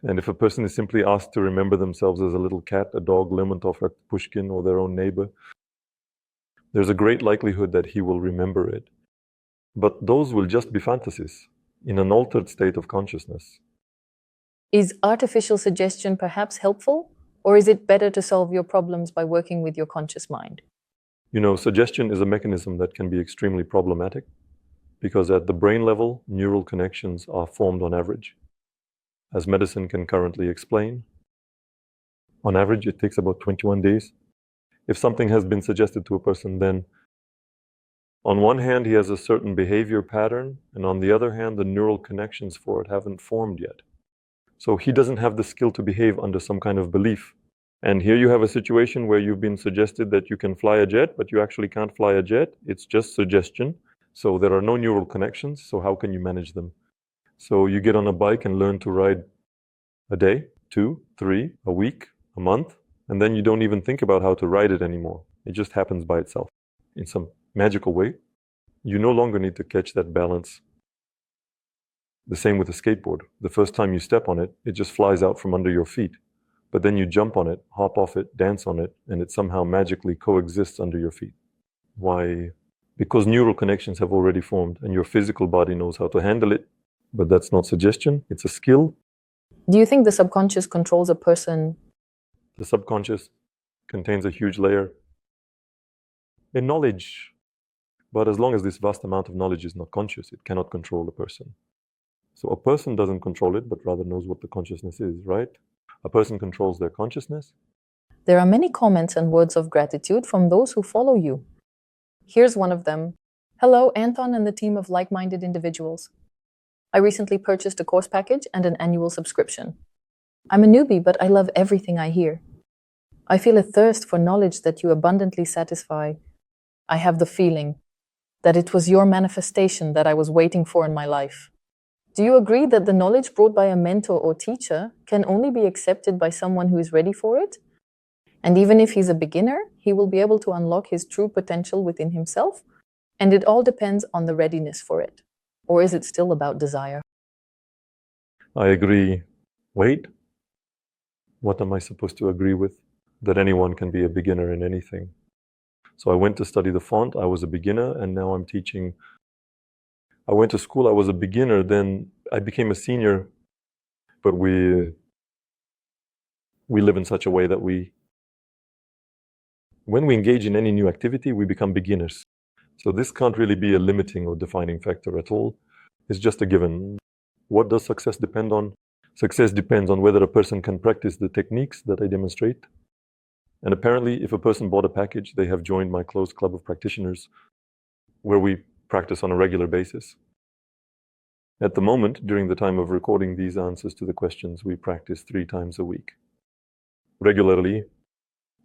And if a person is simply asked to remember themselves as a little cat, a dog, Lermontov, or Pushkin, or their own neighbor, there's a great likelihood that he will remember it. But those will just be fantasies in an altered state of consciousness. Is artificial suggestion perhaps helpful? Or is it better to solve your problems by working with your conscious mind? You know, suggestion is a mechanism that can be extremely problematic, because at the brain level, neural connections are formed on average. As medicine can currently explain, on average it takes about 21 days. If something has been suggested to a person, then on one hand he has a certain behavior pattern, and on the other hand the neural connections for it haven't formed yet. So he doesn't have the skill to behave under some kind of belief. And here you have a situation where you've been suggested that you can fly a jet, but you actually can't fly a jet. It's just suggestion. So there are no neural connections, so how can you manage them? So you get on a bike and learn to ride a day, 2, 3, a week, a month, and then you don't even think about how to ride it anymore. It just happens by itself in some magical way. You no longer need to catch that balance. The same with a skateboard. The first time you step on it, it just flies out from under your feet. But then you jump on it, hop off it, dance on it, and it somehow magically coexists under your feet. Why? Because neural connections have already formed, and your physical body knows how to handle it. But that's not suggestion, it's a skill. Do you think the subconscious controls a person? The subconscious contains a huge layer in knowledge. But as long as this vast amount of knowledge is not conscious, it cannot control a person. So a person doesn't control it, but rather knows what the consciousness is, right? A person controls their consciousness. There are many comments and words of gratitude from those who follow you. Here's one of them. Hello, Anton and the team of like-minded individuals. I recently purchased a course package and an annual subscription. I'm a newbie, but I love everything I hear. I feel a thirst for knowledge that you abundantly satisfy. I have the feeling that it was your manifestation that I was waiting for in my life. Do you agree that the knowledge brought by a mentor or teacher can only be accepted by someone who is ready for it? And even if he's a beginner, he will be able to unlock his true potential within himself? And it all depends on the readiness for it. Or is it still about desire? I agree. Wait, what am I supposed to agree with? That anyone can be a beginner in anything. So I went to study the font, I was a beginner, and now I'm teaching. I went to school, I was a beginner, then I became a senior, but we live in such a way that when we engage in any new activity, we become beginners. So this can't really be a limiting or defining factor at all. It's just a given. What does success depend on? Success depends on whether a person can practice the techniques that I demonstrate. And apparently, if a person bought a package, they have joined my closed club of practitioners where we practice on a regular basis. At the moment, during the time of recording these answers to the questions, we practice 3 times a week. Regularly,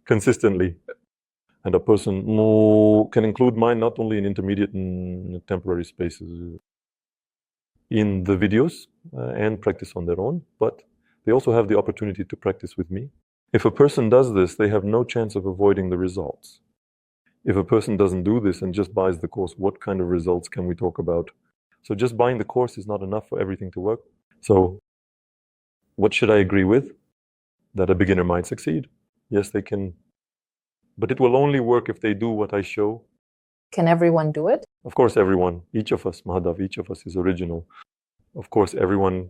consistently. And a person can include mine not only in intermediate and temporary spaces in the videos and practice on their own, but they also have the opportunity to practice with me. If a person does this, they have no chance of avoiding the results. If a person doesn't do this and just buys the course, what kind of results can we talk about? So just buying the course is not enough for everything to work. So what should I agree with? That a beginner might succeed. Yes, they can. But it will only work if they do what I show. Can everyone do it? Of course, everyone, each of us, Mahadav, each of us is original. Of course, everyone,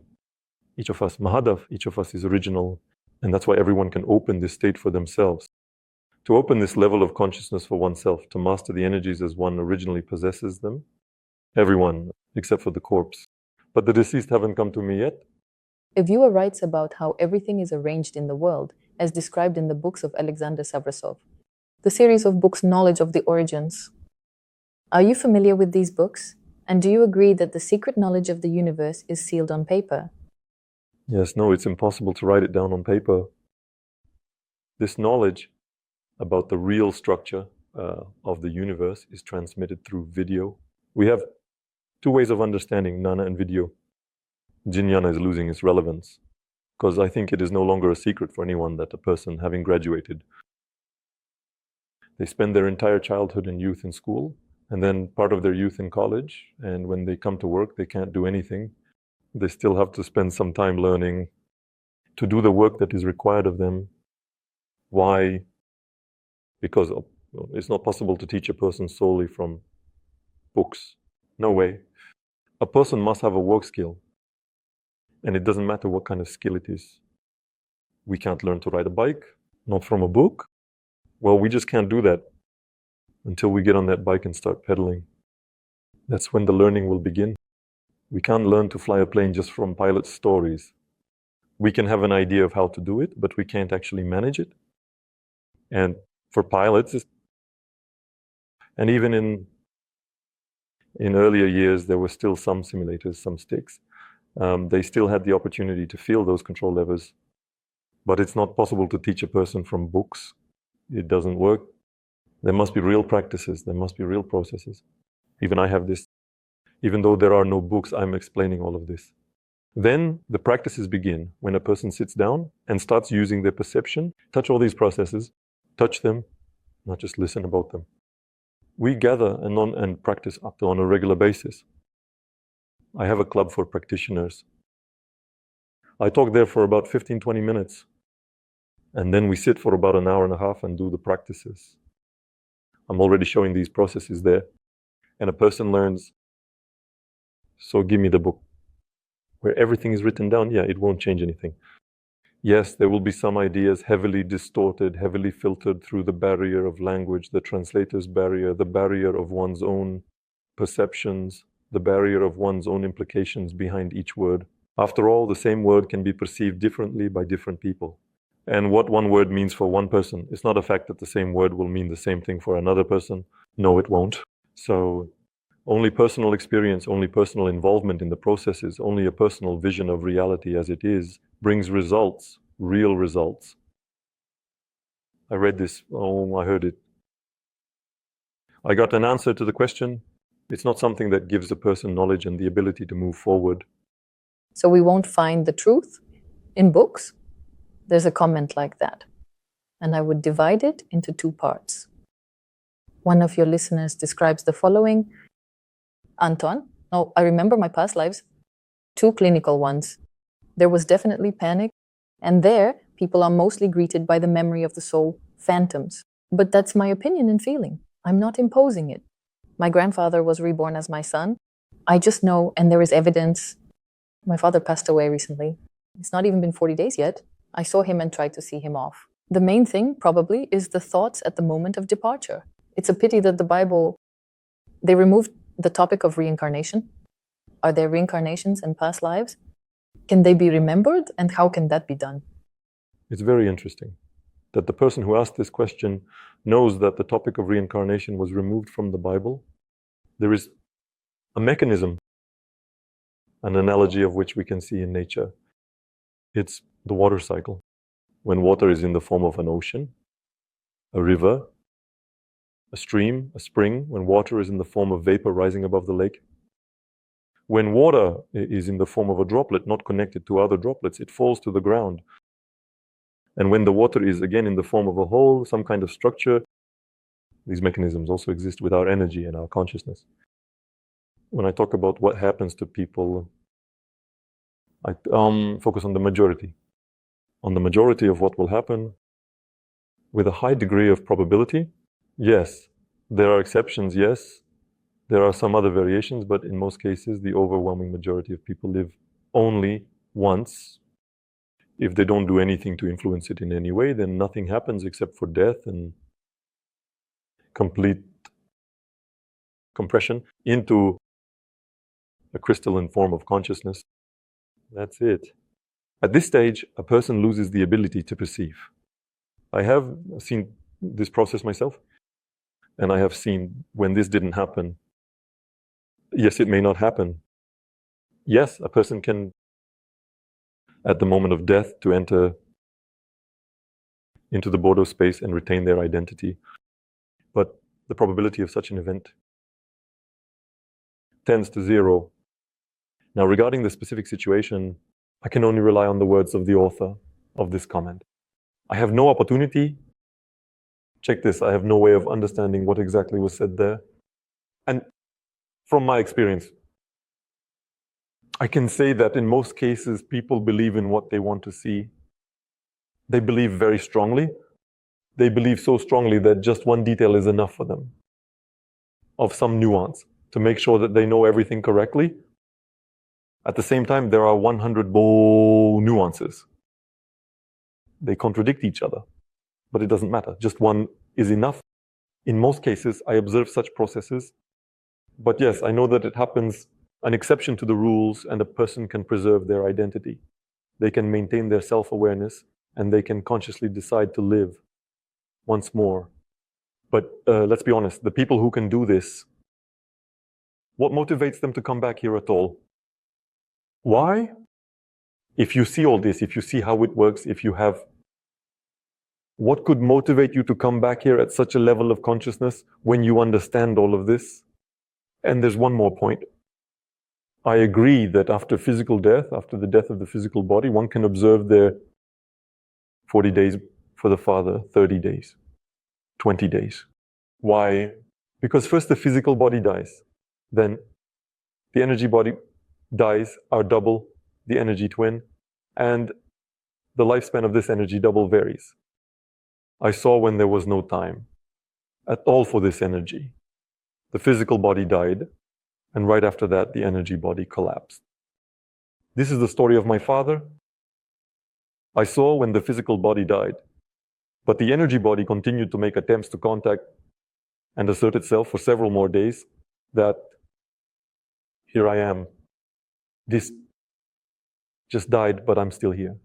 each of us, Mahadav, each of us is original. And that's why everyone can open this state for themselves. To open this level of consciousness for oneself, to master the energies as one originally possesses them. Everyone, except for the corpse. But the deceased haven't come to me yet. A viewer writes about how everything is arranged in the world, as described in the books of Alexander Savrasov, the series of books Knowledge of the Origins. Are you familiar with these books? And do you agree that the secret knowledge of the universe is sealed on paper? Yes, no, it's impossible to write it down on paper. This knowledge about the real structure of the universe is transmitted through video. We have 2 ways of understanding Nana and video. Jnana is losing its relevance because I think it is no longer a secret for anyone that a person having graduated, they spend their entire childhood and youth in school and then part of their youth in college, and when they come to work, they can't do anything. They still have to spend some time learning to do the work that is required of them. Why? Because it's not possible to teach a person solely from books. No way. A person must have a work skill. And it doesn't matter what kind of skill it is. We can't learn to ride a bike, not from a book. Well, we just can't do that until we get on that bike and start pedaling. That's when the learning will begin. We can't learn to fly a plane just from pilot stories. We can have an idea of how to do it, but we can't actually manage it. And for pilots, and even in earlier years, there were still some simulators, some sticks. They still had the opportunity to feel those control levers. But it's not possible to teach a person from books. It doesn't work. There must be real practices. There must be real processes. Even I have this. Even though there are no books, I'm explaining all of this. Then the practices begin when a person sits down and starts using their perception, touch all these processes, touch them, not just listen about them. We gather and practice on a regular basis. I have a club for practitioners. I talk there for about 15-20 minutes. And then we sit for about an hour and a half and do the practices. I'm already showing these processes there. And a person learns, so give me the book. where everything is written down, it won't change anything. Yes, there will be some ideas heavily distorted, heavily filtered through the barrier of language, the translator's barrier, the barrier of one's own perceptions, the barrier of one's own implications behind each word. After all, the same word can be perceived differently by different people. And what one word means for one person, it's not a fact that the same word will mean the same thing for another person. No, it won't. So only personal experience, only personal involvement in the processes, only a personal vision of reality as it is, brings results, real results. I read this, I heard it. I got an answer to the question. It's not something that gives a person knowledge and the ability to move forward. So we won't find the truth in books? There's a comment like that. And I would divide it into two parts. One of your listeners describes the following. Anton, I remember my past lives, 2 clinical ones. There was definitely panic, and there people are mostly greeted by the memory of the soul, phantoms. But that's my opinion and feeling. I'm not imposing it. My grandfather was reborn as my son. I just know, and there is evidence. My father passed away recently. It's not even been 40 days yet. I saw him and tried to see him off. The main thing, probably, is the thoughts at the moment of departure. It's a pity that the Bible, they removed the topic of reincarnation. Are there reincarnations in past lives? Can they be remembered, and how can that be done? It's very interesting that the person who asked this question knows that the topic of reincarnation was removed from the Bible. There is a mechanism, an analogy of which we can see in nature. It's the water cycle. When water is in the form of an ocean, a river, a stream, a spring, when water is in the form of vapor rising above the lake. When water is in the form of a droplet, not connected to other droplets, it falls to the ground. And when the water is again in the form of a whole, some kind of structure, these mechanisms also exist with our energy and our consciousness. When I talk about what happens to people, I focus on the majority. On the majority of what will happen, with a high degree of probability, yes. There are exceptions, yes. There are some other variations, but in most cases, the overwhelming majority of people live only once. If they don't do anything to influence it in any way, then nothing happens except for death and complete compression into a crystalline form of consciousness. That's it. At this stage, a person loses the ability to perceive. I have seen this process myself, and I have seen when this didn't happen. Yes, it may not happen. Yes, a person can, at the moment of death, to enter into the border space and retain their identity. But the probability of such an event tends to 0. Now, regarding the specific situation, I can only rely on the words of the author of this comment. I have no opportunity. Check this, I have no way of understanding what exactly was said there. And from my experience, I can say that in most cases, people believe in what they want to see. They believe very strongly. They believe so strongly that just one detail is enough for them, of some nuance, to make sure that they know everything correctly. At the same time, there are 100 nuances. They contradict each other, but it doesn't matter. Just one is enough. In most cases, I observe such processes. But yes, I know that it happens, an exception to the rules, and a person can preserve their identity. They can maintain their self-awareness, and they can consciously decide to live once more. But let's be honest, the people who can do this, what motivates them to come back here at all? Why? If you see all this, if you see how it works, if you have, what could motivate you to come back here at such a level of consciousness when you understand all of this? And there's one more point. I agree that after physical death, after the death of the physical body, one can observe their 40 days for the father, 30 days, 20 days. Why? Because first the physical body dies, then the energy body dies, our double, the energy twin, and the lifespan of this energy double varies. I saw when there was no time at all for this energy. The physical body died, and right after that, the energy body collapsed. This is the story of my father. I saw when the physical body died, but the energy body continued to make attempts to contact and assert itself for several more days, that here I am. This just died, but I'm still here.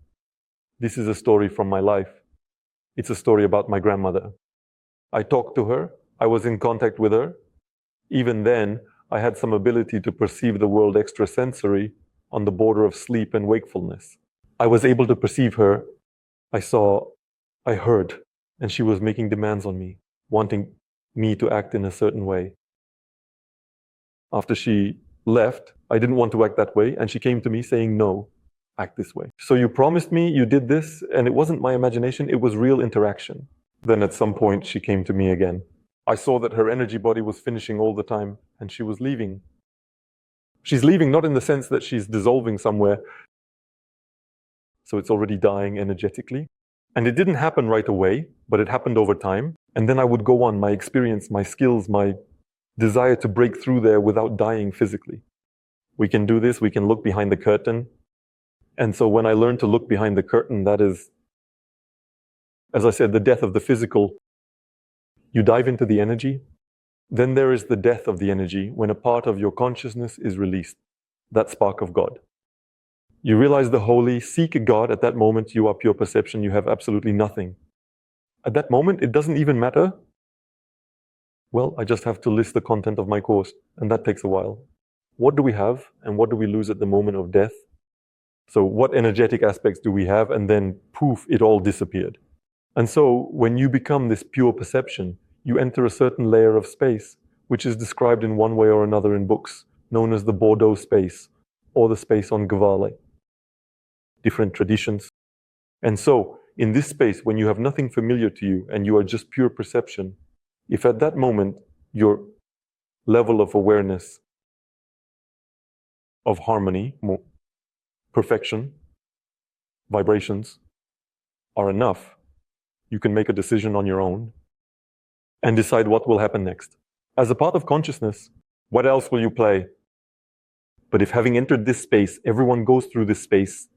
This is a story from my life. It's a story about my grandmother. I talked to her. I was in contact with her. Even then, I had some ability to perceive the world extrasensory on the border of sleep and wakefulness. I was able to perceive her. I saw, I heard, and she was making demands on me, wanting me to act in a certain way. After she left, I didn't want to act that way, and she came to me saying, no, act this way. So you promised me, you did this, and it wasn't my imagination, it was real interaction. Then at some point, she came to me again. I saw that her energy body was finishing all the time, and she was leaving. She's leaving not in the sense that she's dissolving somewhere, so it's already dying energetically. And it didn't happen right away, but it happened over time. And then I would go on, my experience, my skills, my desire to break through there without dying physically. We can do this, we can look behind the curtain. And so when I learned to look behind the curtain, that is, as I said, the death of the physical. You dive into the energy. Then there is the death of the energy when a part of your consciousness is released, that spark of God. You realize the holy, seek God. At that moment, you are pure perception. You have absolutely nothing. At that moment, it doesn't even matter. Well, I just have to list the content of my course, and that takes a while. What do we have, and what do we lose at the moment of death? So what energetic aspects do we have? And then, poof, it all disappeared. And so, when you become this pure perception, you enter a certain layer of space, which is described in one way or another in books, known as the Bordeaux space, or the space on Gvale. Different traditions. And so, in this space, when you have nothing familiar to you, and you are just pure perception, if at that moment, your level of awareness, of harmony, perfection, vibrations, are enough, you can make a decision on your own and decide what will happen next. As a part of consciousness, what else will you play? But if having entered this space, everyone goes through this space,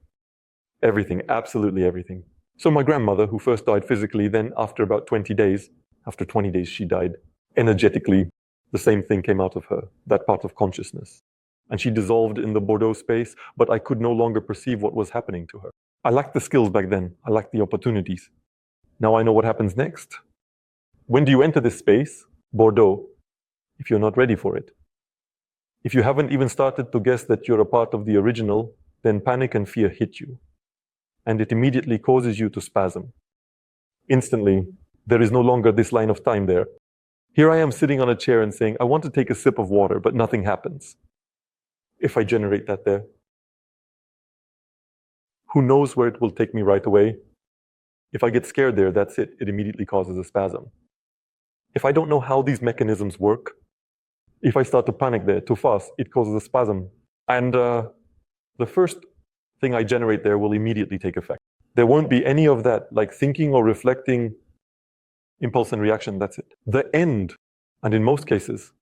everything, absolutely everything. So my grandmother, who first died physically, then after about 20 days, after 20 days she died, energetically, the same thing came out of her, that part of consciousness. And she dissolved in the Bordeaux space, but I could no longer perceive what was happening to her. I lacked the skills back then. I lacked the opportunities. Now I know what happens next. When do you enter this space, Bordeaux, if you're not ready for it? If you haven't even started to guess that you're a part of the original, then panic and fear hit you. And it immediately causes you to spasm. Instantly, there is no longer this line of time there. Here I am sitting on a chair and saying, I want to take a sip of water, but nothing happens. If I generate that there, who knows where it will take me right away? If I get scared there, that's it. It immediately causes a spasm. If I don't know how these mechanisms work, if I start to panic there too fast, it causes a spasm. And the first thing I generate there will immediately take effect. There won't be any of that, like thinking or reflecting, impulse and reaction, that's it. The end, and in most cases,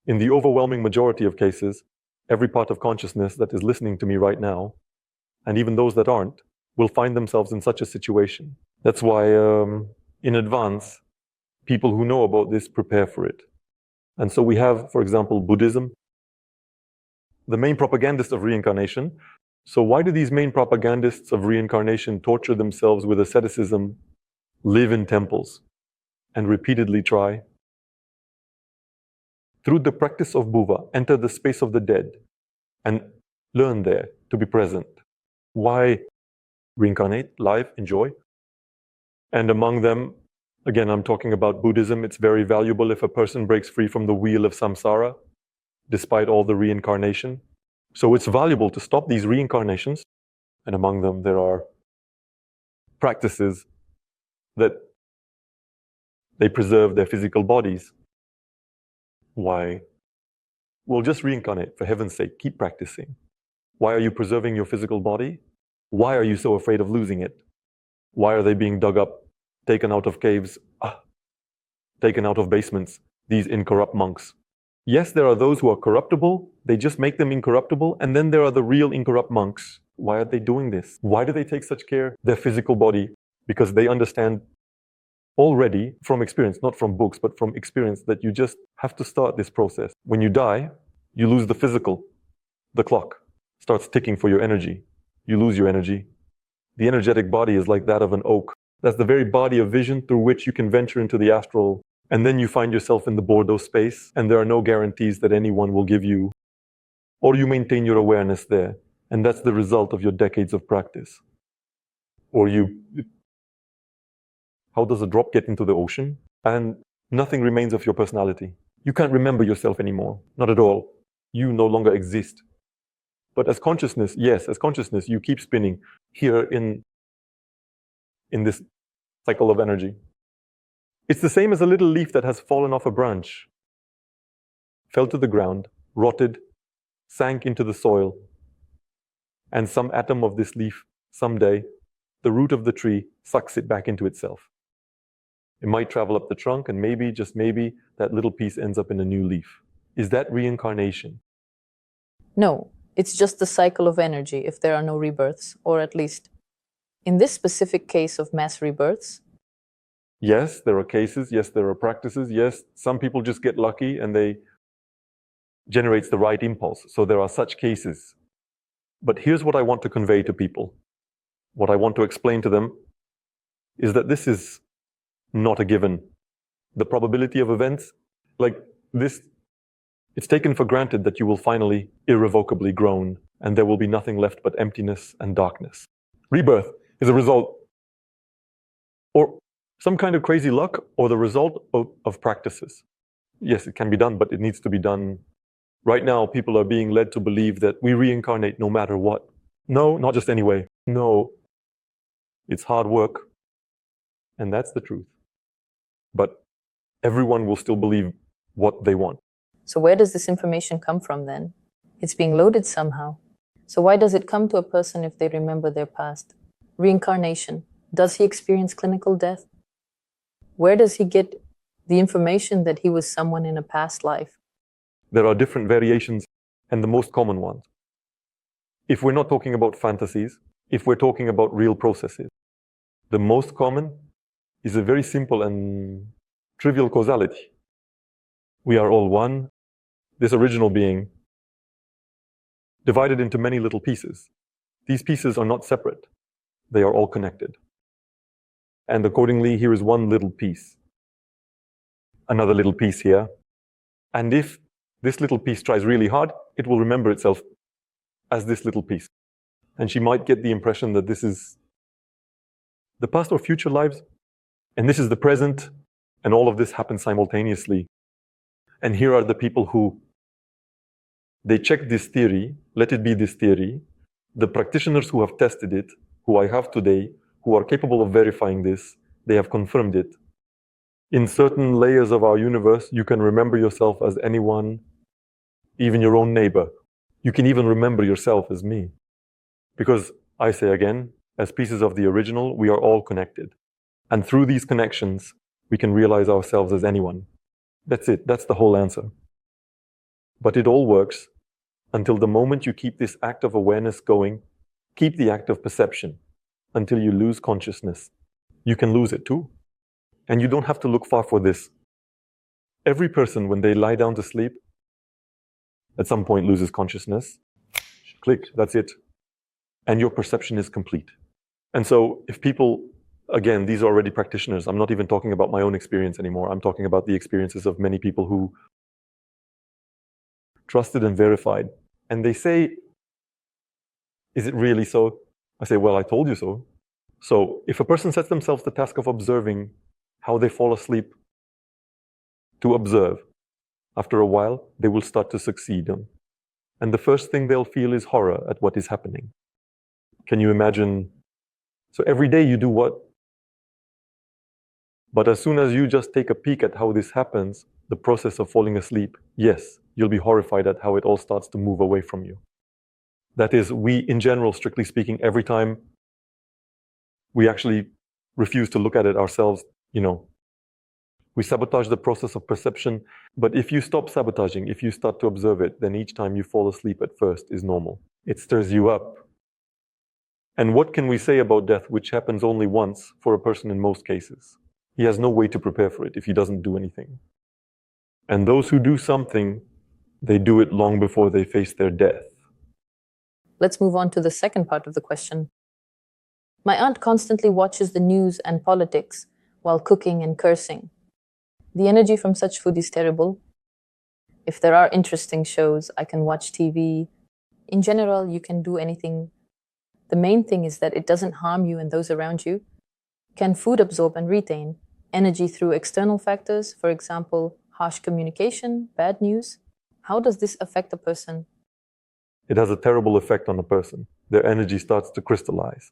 in the overwhelming majority of cases, every part of consciousness that is listening to me right now, and even those that aren't, will find themselves in such a situation. That's why, in advance, people who know about this prepare for it. And so we have, for example, Buddhism, the main propagandists of reincarnation. So why do these main propagandists of reincarnation torture themselves with asceticism, live in temples, and repeatedly try? Through the practice of bhuva, enter the space of the dead and learn there to be present. Why reincarnate, live, enjoy? And among them, again, I'm talking about Buddhism. It's very valuable if a person breaks free from the wheel of samsara, despite all the reincarnation. So it's valuable to stop these reincarnations. And among them, there are practices that they preserve their physical bodies. Why? Well, just reincarnate, for heaven's sake, keep practicing. Why are you preserving your physical body? Why are you so afraid of losing it? Why are they being dug up, taken out of caves, taken out of basements, these incorrupt monks? Yes, there are those who are corruptible. They just make them incorruptible. And then there are the real incorrupt monks. Why are they doing this? Why do they take such care? Their physical body, because they understand already from experience, not from books, but from experience, that you just have to start this process. When you die, you lose the physical. The clock starts ticking for your energy. You lose your energy. The energetic body is like that of an oak. That's the very body of vision through which you can venture into the astral. And then you find yourself in the Bordeaux space, and there are no guarantees that anyone will give you, or you maintain your awareness there. And that's the result of your decades of practice. Or how does a drop get into the ocean? And nothing remains of your personality. You can't remember yourself anymore. Not at all. You no longer exist. But as consciousness, yes, as consciousness, you keep spinning here in this cycle of energy. It's the same as a little leaf that has fallen off a branch, fell to the ground, rotted, sank into the soil. And some atom of this leaf, someday, the root of the tree sucks it back into itself. It might travel up the trunk, and maybe, just maybe, that little piece ends up in a new leaf. Is that reincarnation? No, it's just the cycle of energy if there are no rebirths, or at least in this specific case of mass rebirths. Yes, there are cases. Yes, there are practices. Yes, some people just get lucky and they generates the right impulse. So there are such cases. But here's what I want to convey to people. What I want to explain to them is that this is not a given. The probability of events like this, it's taken for granted that you will finally irrevocably groan and there will be nothing left but emptiness and darkness. Rebirth is a result or some kind of crazy luck or the result of practices. Yes, it can be done, but it needs to be done. Right now, people are being led to believe that we reincarnate no matter what. No, not just anyway. No, it's hard work. And that's the truth. But everyone will still believe what they want. So where does this information come from then? It's being loaded somehow. So why does it come to a person if they remember their past? Reincarnation. Does he experience clinical death? Where does he get the information that he was someone in a past life? There are different variations, and the most common ones. If we're not talking about fantasies, if we're talking about real processes, the most common is a very simple and trivial causality. We are all one, this original being, divided into many little pieces. These pieces are not separate. They are all connected. And accordingly, here is one little piece, another little piece here. And if this little piece tries really hard, it will remember itself as this little piece. And she might get the impression that this is the past or future lives, and this is the present, and all of this happens simultaneously. And here are the people who, they check this theory, let it be this theory, the practitioners who have tested it, who I have today, who are capable of verifying this, they have confirmed it. In certain layers of our universe, you can remember yourself as anyone, even your own neighbor. You can even remember yourself as me. Because, I say again, as pieces of the original, we are all connected. And through these connections, we can realize ourselves as anyone. That's it. That's the whole answer. But it all works until the moment you keep this act of awareness going, keep the act of perception until you lose consciousness. You can lose it too. And you don't have to look far for this. Every person, when they lie down to sleep, at some point loses consciousness. Click, that's it. And your perception is complete. And so if people, again, these are already practitioners. I'm not even talking about my own experience anymore. I'm talking about the experiences of many people who trusted and verified. And they say, is it really so? I say, well, I told you so. So if a person sets themselves the task of observing how they fall asleep, to observe, after a while, they will start to succeed. And the first thing they'll feel is horror at what is happening. Can you imagine? So every day you do what? But as soon as you just take a peek at how this happens, the process of falling asleep, yes, you'll be horrified at how it all starts to move away from you. That is, we, in general, strictly speaking, every time we actually refuse to look at it ourselves, We sabotage the process of perception, but if you stop sabotaging, if you start to observe it, then each time you fall asleep at first is normal. It stirs you up. And what can we say about death, which happens only once for a person in most cases? He has no way to prepare for it if he doesn't do anything. And those who do something, they do it long before they face their death. Let's move on to the second part of the question. My aunt constantly watches the news and politics while cooking and cursing. The energy from such food is terrible. If there are interesting shows, I can watch TV. In general, you can do anything. The main thing is that it doesn't harm you and those around you. Can food absorb and retain energy through external factors, for example, harsh communication, bad news? How does this affect a person? It has a terrible effect on a person. Their energy starts to crystallize.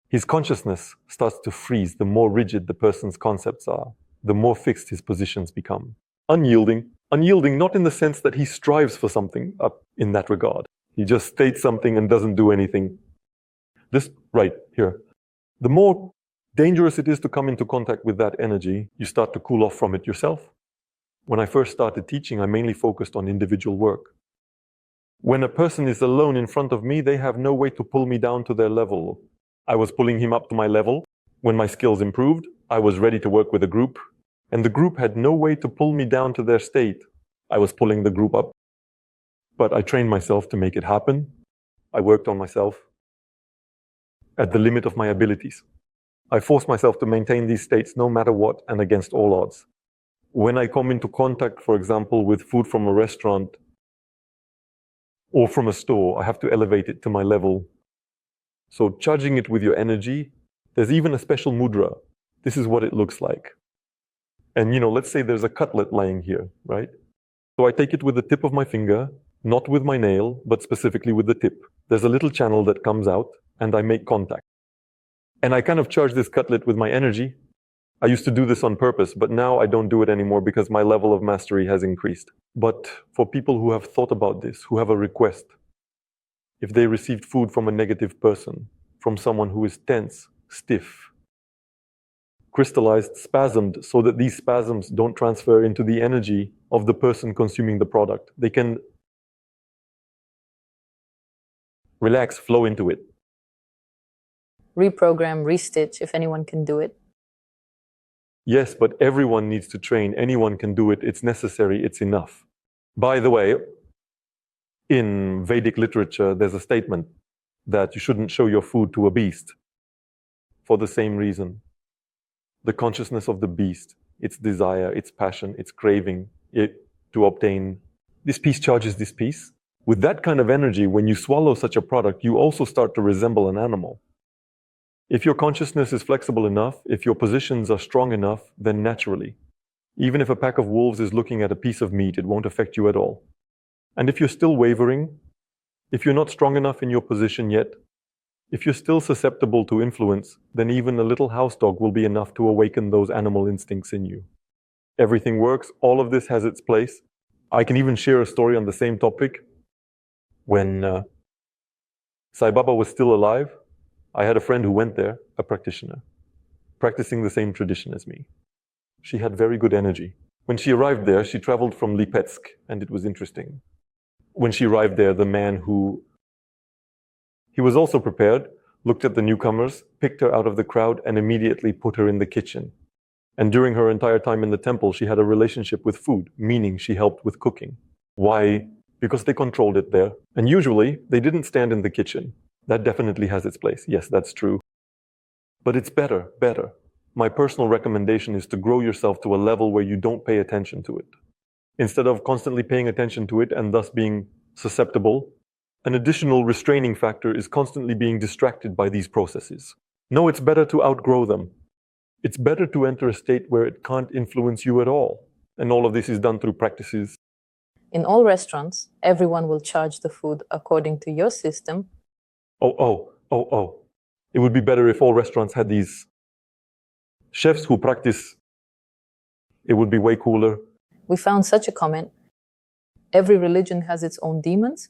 His consciousness starts to freeze the more rigid the person's concepts are, the more fixed his positions become. Unyielding not in the sense that he strives for something up in that regard. He just states something and doesn't do anything. This right here. The more dangerous it is to come into contact with that energy, you start to cool off from it yourself. When I first started teaching, I mainly focused on individual work. When a person is alone in front of me, they have no way to pull me down to their level. I was pulling him up to my level. When my skills improved, I was ready to work with a group, and the group had no way to pull me down to their state. I was pulling the group up. But I trained myself to make it happen. I worked on myself at the limit of my abilities. I forced myself to maintain these states no matter what and against all odds. When I come into contact, for example, with food from a restaurant or from a store, I have to elevate it to my level. So charging it with your energy, there's even a special mudra. This is what it looks like. And let's say there's a cutlet lying here, right? So I take it with the tip of my finger, not with my nail, but specifically with the tip. There's a little channel that comes out, and I make contact. And I kind of charge this cutlet with my energy. I used to do this on purpose, but now I don't do it anymore because my level of mastery has increased. But for people who have thought about this, who have a request, if they received food from a negative person, from someone who is tense, stiff, crystallized, spasmed, so that these spasms don't transfer into the energy of the person consuming the product, they can relax, flow into it. Reprogram, restitch, if anyone can do it. Yes, but everyone needs to train. Anyone can do it. It's necessary. It's enough. By the way, in Vedic literature, there's a statement that you shouldn't show your food to a beast for the same reason. The consciousness of the beast, its desire, its passion, its craving, to obtain this piece charges this piece. With that kind of energy, when you swallow such a product, you also start to resemble an animal. If your consciousness is flexible enough, if your positions are strong enough, then naturally, even if a pack of wolves is looking at a piece of meat, it won't affect you at all. And if you're still wavering, if you're not strong enough in your position yet, if you're still susceptible to influence, then even a little house dog will be enough to awaken those animal instincts in you. Everything works. All of this has its place. I can even share a story on the same topic. When Sai Baba was still alive, I had a friend who went there, a practitioner, practicing the same tradition as me. She had very good energy. When she arrived there, she traveled from Lipetsk, and it was interesting. When she arrived there, the man he was also prepared, looked at the newcomers, picked her out of the crowd, and immediately put her in the kitchen. And during her entire time in the temple, she had a relationship with food, meaning she helped with cooking. Why? Because they controlled it there. And usually, they didn't stand in the kitchen. That definitely has its place. Yes, that's true. But it's better. My personal recommendation is to grow yourself to a level where you don't pay attention to it. Instead of constantly paying attention to it and thus being susceptible, an additional restraining factor is constantly being distracted by these processes. No, it's better to outgrow them. It's better to enter a state where it can't influence you at all. And all of this is done through practices. In all restaurants, everyone will charge the food according to your system. Oh. It would be better if all restaurants had these chefs who practice. It would be way cooler. We found such a comment. Every religion has its own demons.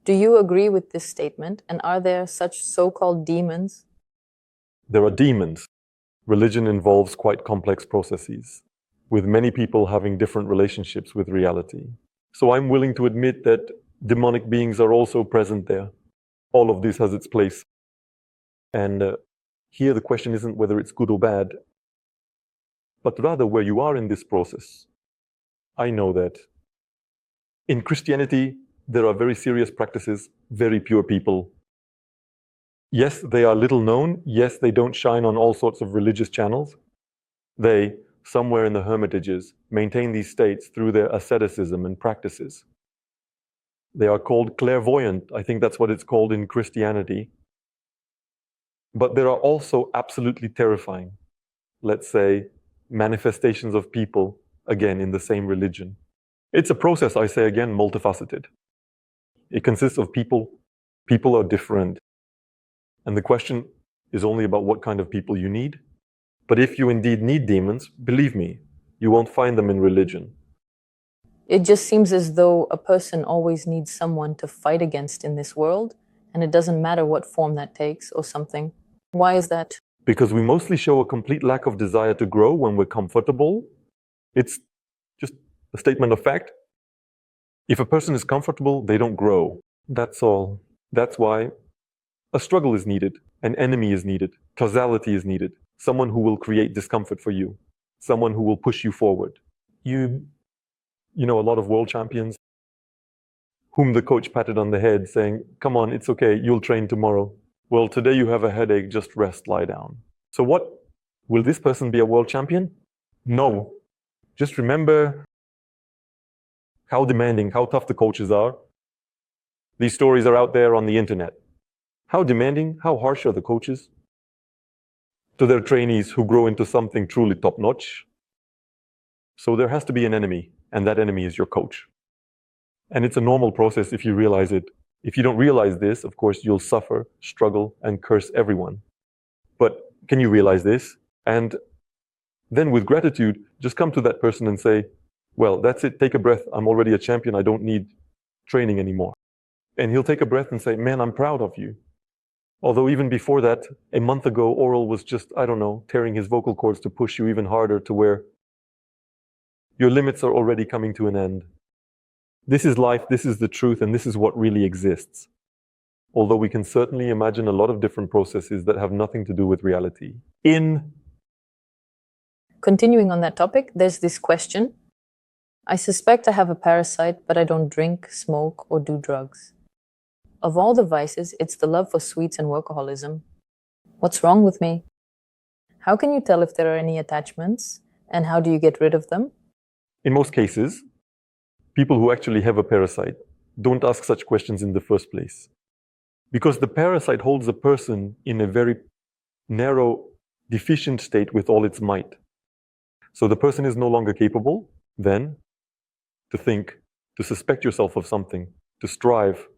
Do you agree with this statement? And are there such so-called demons? There are demons. Religion involves quite complex processes. with many people having different relationships with reality. So I'm willing to admit that demonic beings are also present there. All of this has its place. And here the question isn't whether it's good or bad, but rather where you are in this process. I know that in Christianity, there are very serious practices, very pure people. Yes, they are little known. Yes, they don't shine on all sorts of religious channels. They, somewhere in the hermitages, maintain these states through their asceticism and practices. They are called clairvoyant. I think that's what it's called in Christianity. But there are also absolutely terrifying, let's say, manifestations of people, again, in the same religion. It's a process, I say again, multifaceted. It consists of people. People are different. And the question is only about what kind of people you need. But if you indeed need demons, believe me, you won't find them in religion. It just seems as though a person always needs someone to fight against in this world, and it doesn't matter what form that takes or something. Why is that? Because we mostly show a complete lack of desire to grow when we're comfortable. It's just a statement of fact. If a person is comfortable, they don't grow. That's all. That's why a struggle is needed, an enemy is needed, causality is needed, someone who will create discomfort for you, someone who will push you forward. You know, a lot of world champions whom the coach patted on the head saying, "Come on, it's okay, you'll train tomorrow." Well, today you have a headache, just rest, lie down. So what? Will this person be a world champion? No. Just remember how demanding, how tough the coaches are. These stories are out there on the internet. How demanding, how harsh are the coaches to their trainees who grow into something truly top-notch? So there has to be an enemy, and that enemy is your coach. And it's a normal process if you realize it. If you don't realize this, of course, you'll suffer, struggle, and curse everyone. But can you realize this? And then with gratitude, just come to that person and say, "Well, that's it, take a breath. I'm already a champion. I don't need training anymore." And he'll take a breath and say, "Man, I'm proud of you." Although even before that, a month ago, Oral was just, I don't know, tearing his vocal cords to push you even harder to where your limits are already coming to an end. This is life, this is the truth, and this is what really exists. Although we can certainly imagine a lot of different processes that have nothing to do with reality. Continuing on that topic, there's this question. I suspect I have a parasite, but I don't drink, smoke, or do drugs. Of all the vices, it's the love for sweets and workaholism. What's wrong with me? How can you tell if there are any attachments, and how do you get rid of them? In most cases, people who actually have a parasite don't ask such questions in the first place. Because the parasite holds a person in a very narrow, deficient state with all its might. So the person is no longer capable, then, to think, to suspect yourself of something, to strive,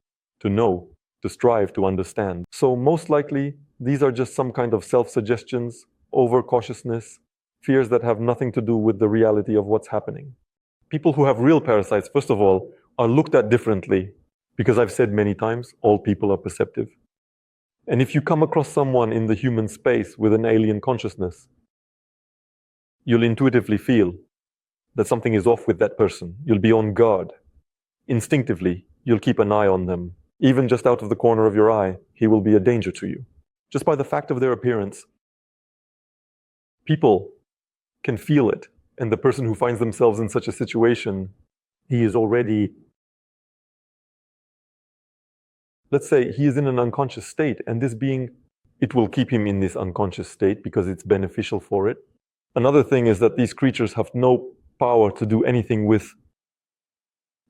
to know, to strive, to understand. So most likely, these are just some kind of self-suggestions, overcautiousness, fears that have nothing to do with the reality of what's happening. People who have real parasites, first of all, are looked at differently, because I've said many times, all people are perceptive. And if you come across someone in the human space with an alien consciousness, you'll intuitively feel that something is off with that person. You'll be on guard. Instinctively, you'll keep an eye on them. Even just out of the corner of your eye, he will be a danger to you. Just by the fact of their appearance, people can feel it. And the person who finds themselves in such a situation, he is already, let's say, he is in an unconscious state, and this being, it will keep him in this unconscious state because it's beneficial for it. Another thing is that these creatures have no power to do anything with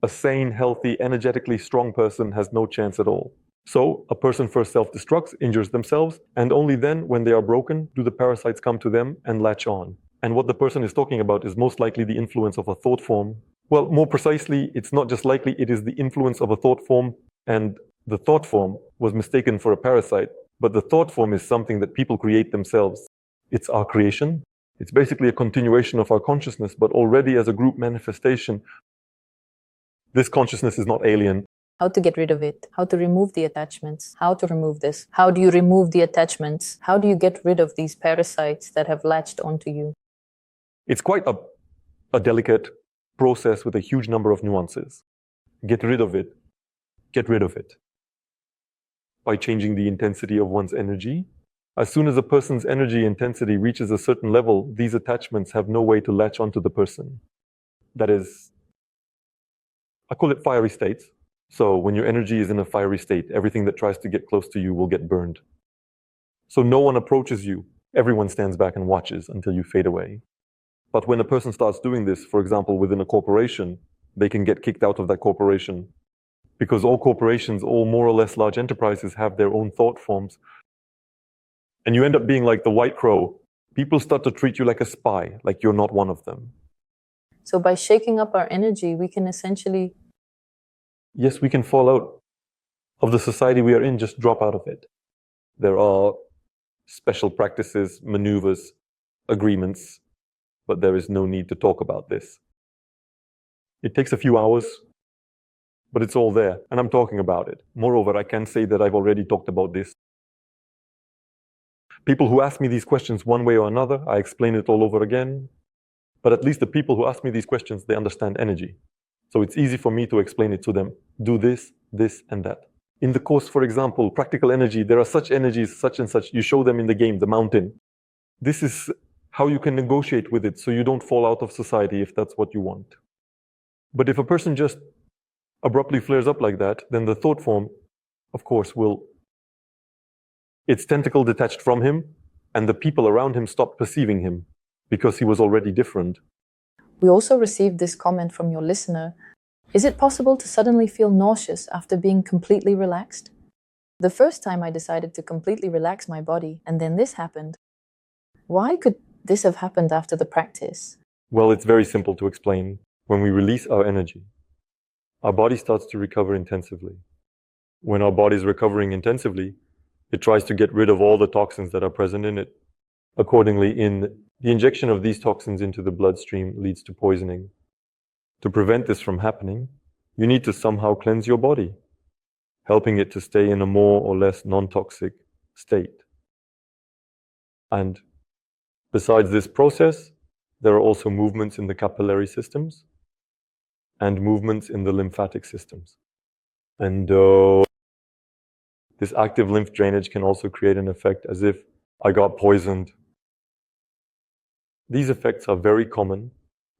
a sane, healthy, energetically strong person has no chance at all. So a person first self-destructs, injures themselves, and only then, when they are broken, do the parasites come to them and latch on. And what the person is talking about is most likely the influence of a thought form. Well, more precisely, it's not just likely, it is the influence of a thought form, and the thought form was mistaken for a parasite. But the thought form is something that people create themselves. It's our creation. It's basically a continuation of our consciousness, but already as a group manifestation. This consciousness is not alien. How to get rid of it? How to remove the attachments? How to remove this? How do you remove the attachments? How do you get rid of these parasites that have latched onto you? It's quite a a delicate process with a huge number of nuances. Get rid of it. Get rid of it. By changing the intensity of one's energy. As soon as a person's energy intensity reaches a certain level, these attachments have no way to latch onto the person. That is, I call it fiery states. So when your energy is in a fiery state, everything that tries to get close to you will get burned. So no one approaches you. Everyone stands back and watches until you fade away. But when a person starts doing this, for example, within a corporation, they can get kicked out of that corporation. Because all corporations, all more or less large enterprises have their own thought forms. And you end up being like the white crow. People start to treat you like a spy, like you're not one of them. So by shaking up our energy, we can essentially... Yes, we can fall out of the society we are in, just drop out of it. There are special practices, maneuvers, agreements, but there is no need to talk about this. It takes a few hours, but it's all there, and I'm talking about it. Moreover, I can say that I've already talked about this. People who ask me these questions one way or another, I explain it all over again. But at least the people who ask me these questions, they understand energy. So it's easy for me to explain it to them. Do this, this, and that. In the course, for example, practical energy, there are such energies, such and such. You show them in the game, the mountain. This is how you can negotiate with it so you don't fall out of society if that's what you want. But if a person just abruptly flares up like that, then the thought form, of course, will... Its tentacle detached from him, and the people around him stopped perceiving him because he was already different. We also received this comment from your listener. Is it possible to suddenly feel nauseous after being completely relaxed? The first time I decided to completely relax my body, and then this happened. Why could this have happened after the practice? Well, it's very simple to explain. When we release our energy, our body starts to recover intensively. When our body is recovering intensively, it tries to get rid of all the toxins that are present in it. Accordingly, the injection of these toxins into the bloodstream leads to poisoning. To prevent this from happening, you need to somehow cleanse your body, helping it to stay in a more or less non-toxic state. And besides this process, there are also movements in the capillary systems and movements in the lymphatic systems. And this active lymph drainage can also create an effect as if I got poisoned. These effects are very common,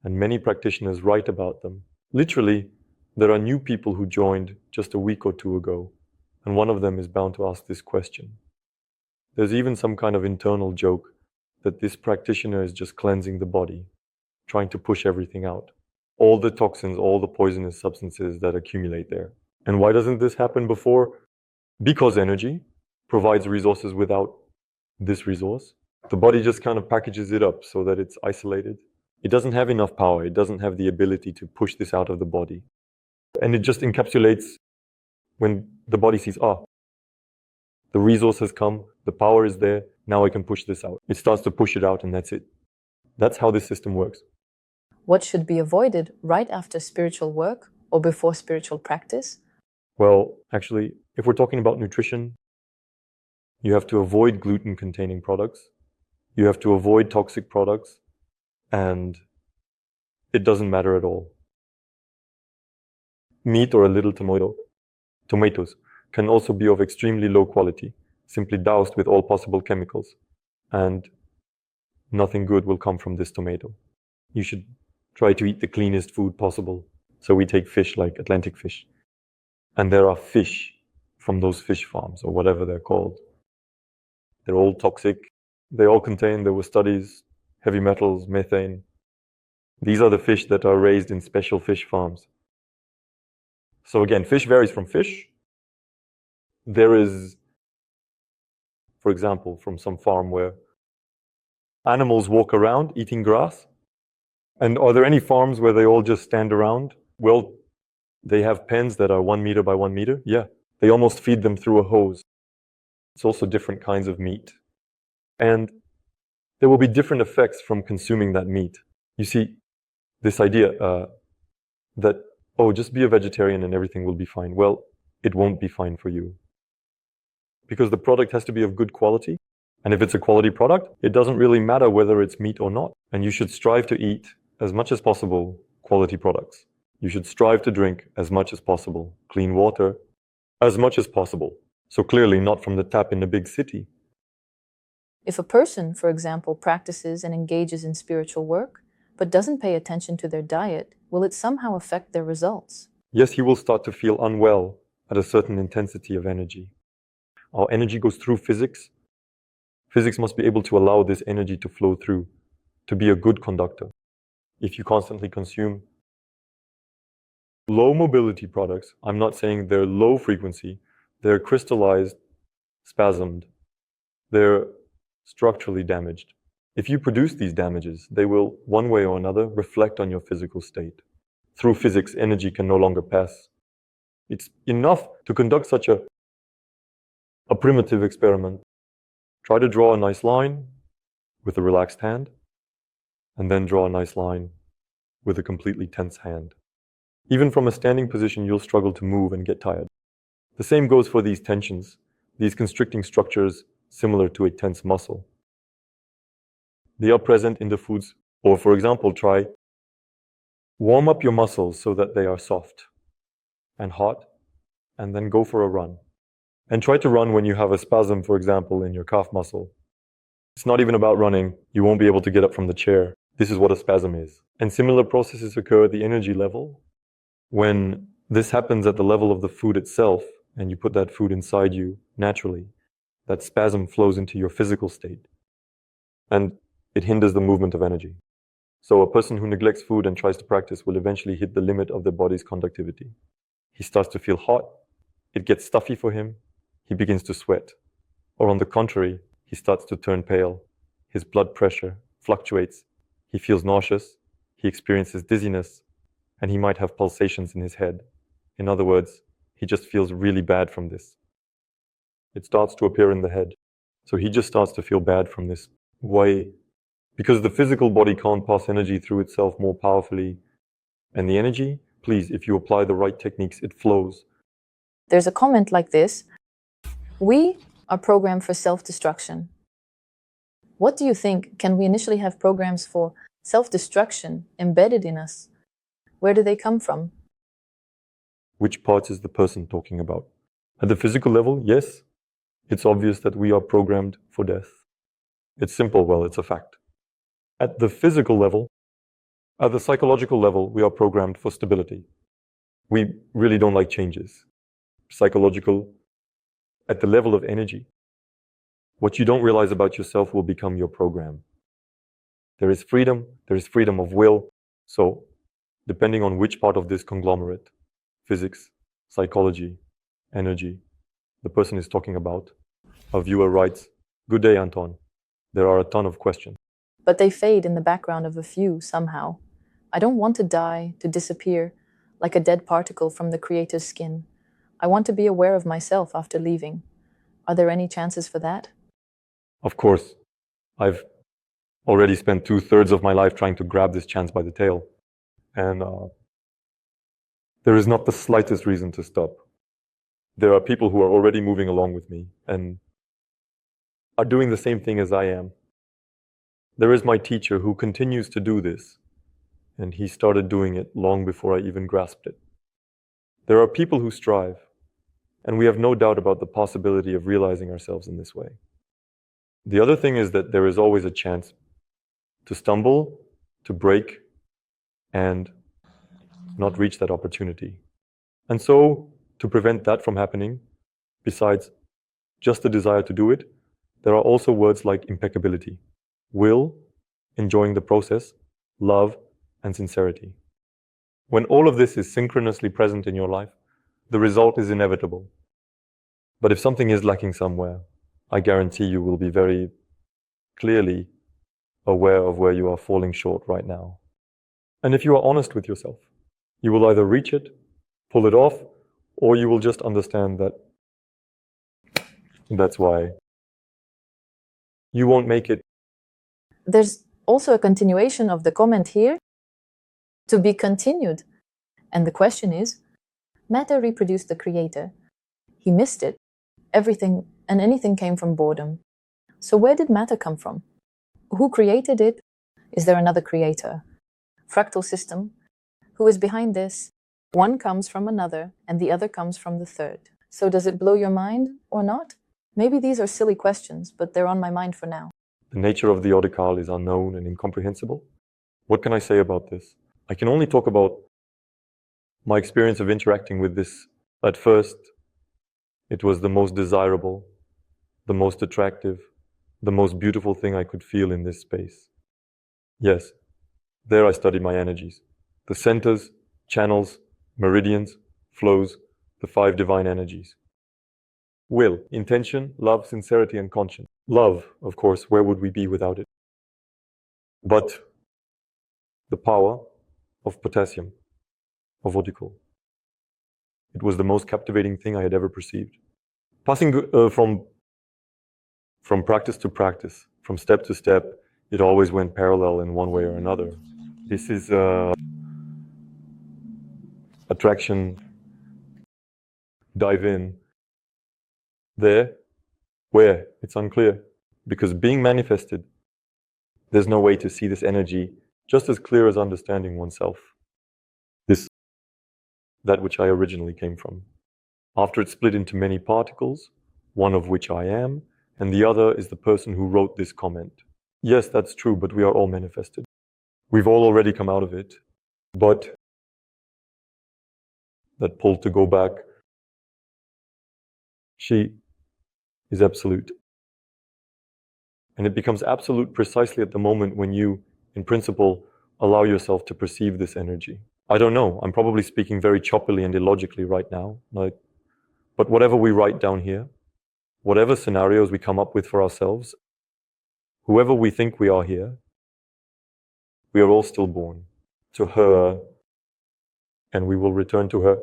and many practitioners write about them. Literally, there are new people who joined just a week or two ago, and one of them is bound to ask this question. There's even some kind of internal joke that this practitioner is just cleansing the body, trying to push everything out. All the toxins, all the poisonous substances that accumulate there. And why doesn't this happen before? Because energy provides resources without this resource. The body just kind of packages it up so that it's isolated. It doesn't have enough power. It doesn't have the ability to push this out of the body. And it just encapsulates when the body sees, the resource has come, the power is there, now I can push this out. It starts to push it out and that's it. That's how this system works. What should be avoided right after spiritual work or before spiritual practice? Well, actually, if we're talking about nutrition, you have to avoid gluten-containing products. You have to avoid toxic products. And it doesn't matter at all. Meat or a little tomatoes can also be of extremely low quality, simply doused with all possible chemicals. And nothing good will come from this tomato. You should try to eat the cleanest food possible. So we take fish like Atlantic fish. And there are fish from those fish farms or whatever they're called. They're all toxic. They all contain, there were studies, heavy metals, methane. These are the fish that are raised in special fish farms. So again, fish varies from fish. There is, for example, from some farm where animals walk around eating grass. And are there any farms where they all just stand around? Well, they have pens that are 1 meter by 1 meter. Yeah, they almost feed them through a hose. It's also different kinds of meat. And there will be different effects from consuming that meat. You see, this idea that, just be a vegetarian and everything will be fine. Well, it won't be fine for you. Because the product has to be of good quality. And if it's a quality product, it doesn't really matter whether it's meat or not. And you should strive to eat as much as possible, quality products. You should strive to drink as much as possible, clean water, as much as possible. So clearly not from the tap in a big city. If a person, for example, practices and engages in spiritual work, but doesn't pay attention to their diet, will it somehow affect their results? Yes, he will start to feel unwell at a certain intensity of energy. Our energy goes through physics. Physics must be able to allow this energy to flow through, to be a good conductor. If you constantly consume low mobility products, I'm not saying they're low frequency, they're crystallized, spasmed, they're structurally damaged. If you produce these damages, they will, one way or another, reflect on your physical state. Through physics, energy can no longer pass. It's enough to conduct such a primitive experiment. Try to draw a nice line with a relaxed hand, and then draw a nice line with a completely tense hand. Even from a standing position, you'll struggle to move and get tired. The same goes for these tensions, these constricting structures similar to a tense muscle. They are present in the foods, or for example, try warm up your muscles so that they are soft and hot, and then go for a run. And try to run when you have a spasm, for example, in your calf muscle. It's not even about running. You won't be able to get up from the chair. This is what a spasm is. And similar processes occur at the energy level. When this happens at the level of the food itself, and you put that food inside you naturally, that spasm flows into your physical state. And it hinders the movement of energy. So a person who neglects food and tries to practice will eventually hit the limit of their body's conductivity. He starts to feel hot. It gets stuffy for him. He begins to sweat. Or on the contrary, he starts to turn pale. His blood pressure fluctuates. He feels nauseous. He experiences dizziness. And he might have pulsations in his head. In other words, he just feels really bad from this. It starts to appear in the head. So he just starts to feel bad from this. Why? Because the physical body can't pass energy through itself more powerfully. And the energy, please, if you apply the right techniques, it flows. There's a comment like this: we are programmed for self-destruction. What do you think? Can we initially have programs for self-destruction embedded in us? Where do they come from? Which parts is the person talking about? At the physical level, yes. It's obvious that we are programmed for death. It's simple, well, it's a fact. At the physical level, at the psychological level, we are programmed for stability. We really don't like changes. Psychological, at the level of energy, what you don't realize about yourself will become your program. There is freedom of will. So, depending on which part of this conglomerate, physics, psychology, energy, the person is talking about, a viewer writes, "Good day, Anton. There are a ton of questions." But they fade in the background of a few somehow. I don't want to die, to disappear, like a dead particle from the Creator's skin. I want to be aware of myself after leaving. Are there any chances for that? Of course. I've already spent 2/3 of my life trying to grab this chance by the tail. And there is not the slightest reason to stop. There are people who are already moving along with me and are doing the same thing as I am. There is my teacher who continues to do this, and he started doing it long before I even grasped it. There are people who strive, and we have no doubt about the possibility of realizing ourselves in this way. The other thing is that there is always a chance to stumble, to break, and not reach that opportunity. And so, to prevent that from happening, besides just the desire to do it, there are also words like impeccability, will, enjoying the process, love, and sincerity. When all of this is synchronously present in your life, the result is inevitable. But if something is lacking somewhere, I guarantee you will be very clearly aware of where you are falling short right now. And if you are honest with yourself, you will either reach it, pull it off, or you will just understand that that's why you won't make it. There's also a continuation of the comment here, to be continued. And the question is, matter reproduced the Creator. He missed it. Everything and anything came from boredom. So where did matter come from? Who created it? Is there another creator? fractal system, who is behind this, one comes from another and the other comes from the third. So does it blow your mind or not? Maybe these are silly questions, but they're on my mind for now. The nature of the Odikal is unknown and incomprehensible. What can I say about this? I can only talk about my experience of interacting with this. At first, it was the most desirable, the most attractive, the most beautiful thing I could feel in this space. Yes, there I studied my energies. The centers, channels, meridians, flows, the 5 divine energies. Will, intention, love, sincerity, and conscience. Love, of course, where would we be without it? But the power of potassium, of Odikal. It was the most captivating thing I had ever perceived. Passing from practice to practice, from step to step, it always went parallel in one way or another. This is attraction, dive in. There, where? It's unclear. Because being manifested, there's no way to see this energy just as clear as understanding oneself. That which I originally came from. After it's split into many particles, one of which I am, and the other is the person who wrote this comment. Yes, that's true, but we are all manifested. We've all already come out of it, but that pull to go back, she is absolute. And it becomes absolute precisely at the moment when you, in principle, allow yourself to perceive this energy. I don't know, I'm probably speaking very choppily and illogically right now, but whatever we write down here, whatever scenarios we come up with for ourselves, whoever we think we are here, we are all still born to her, and we will return to her.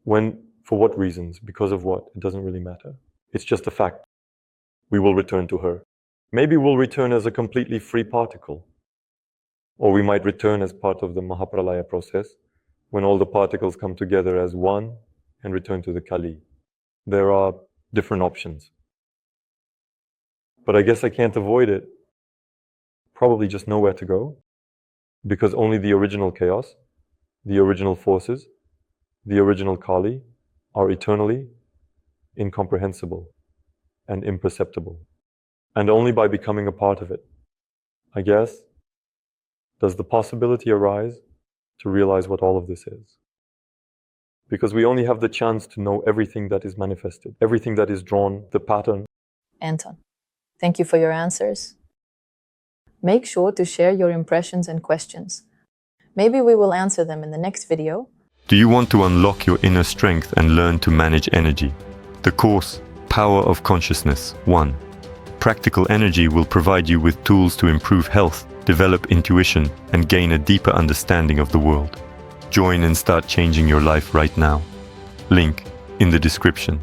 When, for what reasons, because of what, it doesn't really matter. It's just a fact. We will return to her. Maybe we'll return as a completely free particle. Or we might return as part of the Mahapralaya process, when all the particles come together as one and return to the Kali. There are different options. But I guess I can't avoid it. Probably just nowhere to go, because only the original chaos, the original forces, the original Kali are eternally incomprehensible and imperceptible. And only by becoming a part of it, I guess, does the possibility arise to realize what all of this is. Because we only have the chance to know everything that is manifested, everything that is drawn, the pattern. Anton, thank you for your answers. Make sure to share your impressions and questions. Maybe we will answer them in the next video. Do you want to unlock your inner strength and learn to manage energy? The course, Power of Consciousness 1. Practical energy will provide you with tools to improve health, develop intuition, and gain a deeper understanding of the world. Join and start changing your life right now. Link in the description.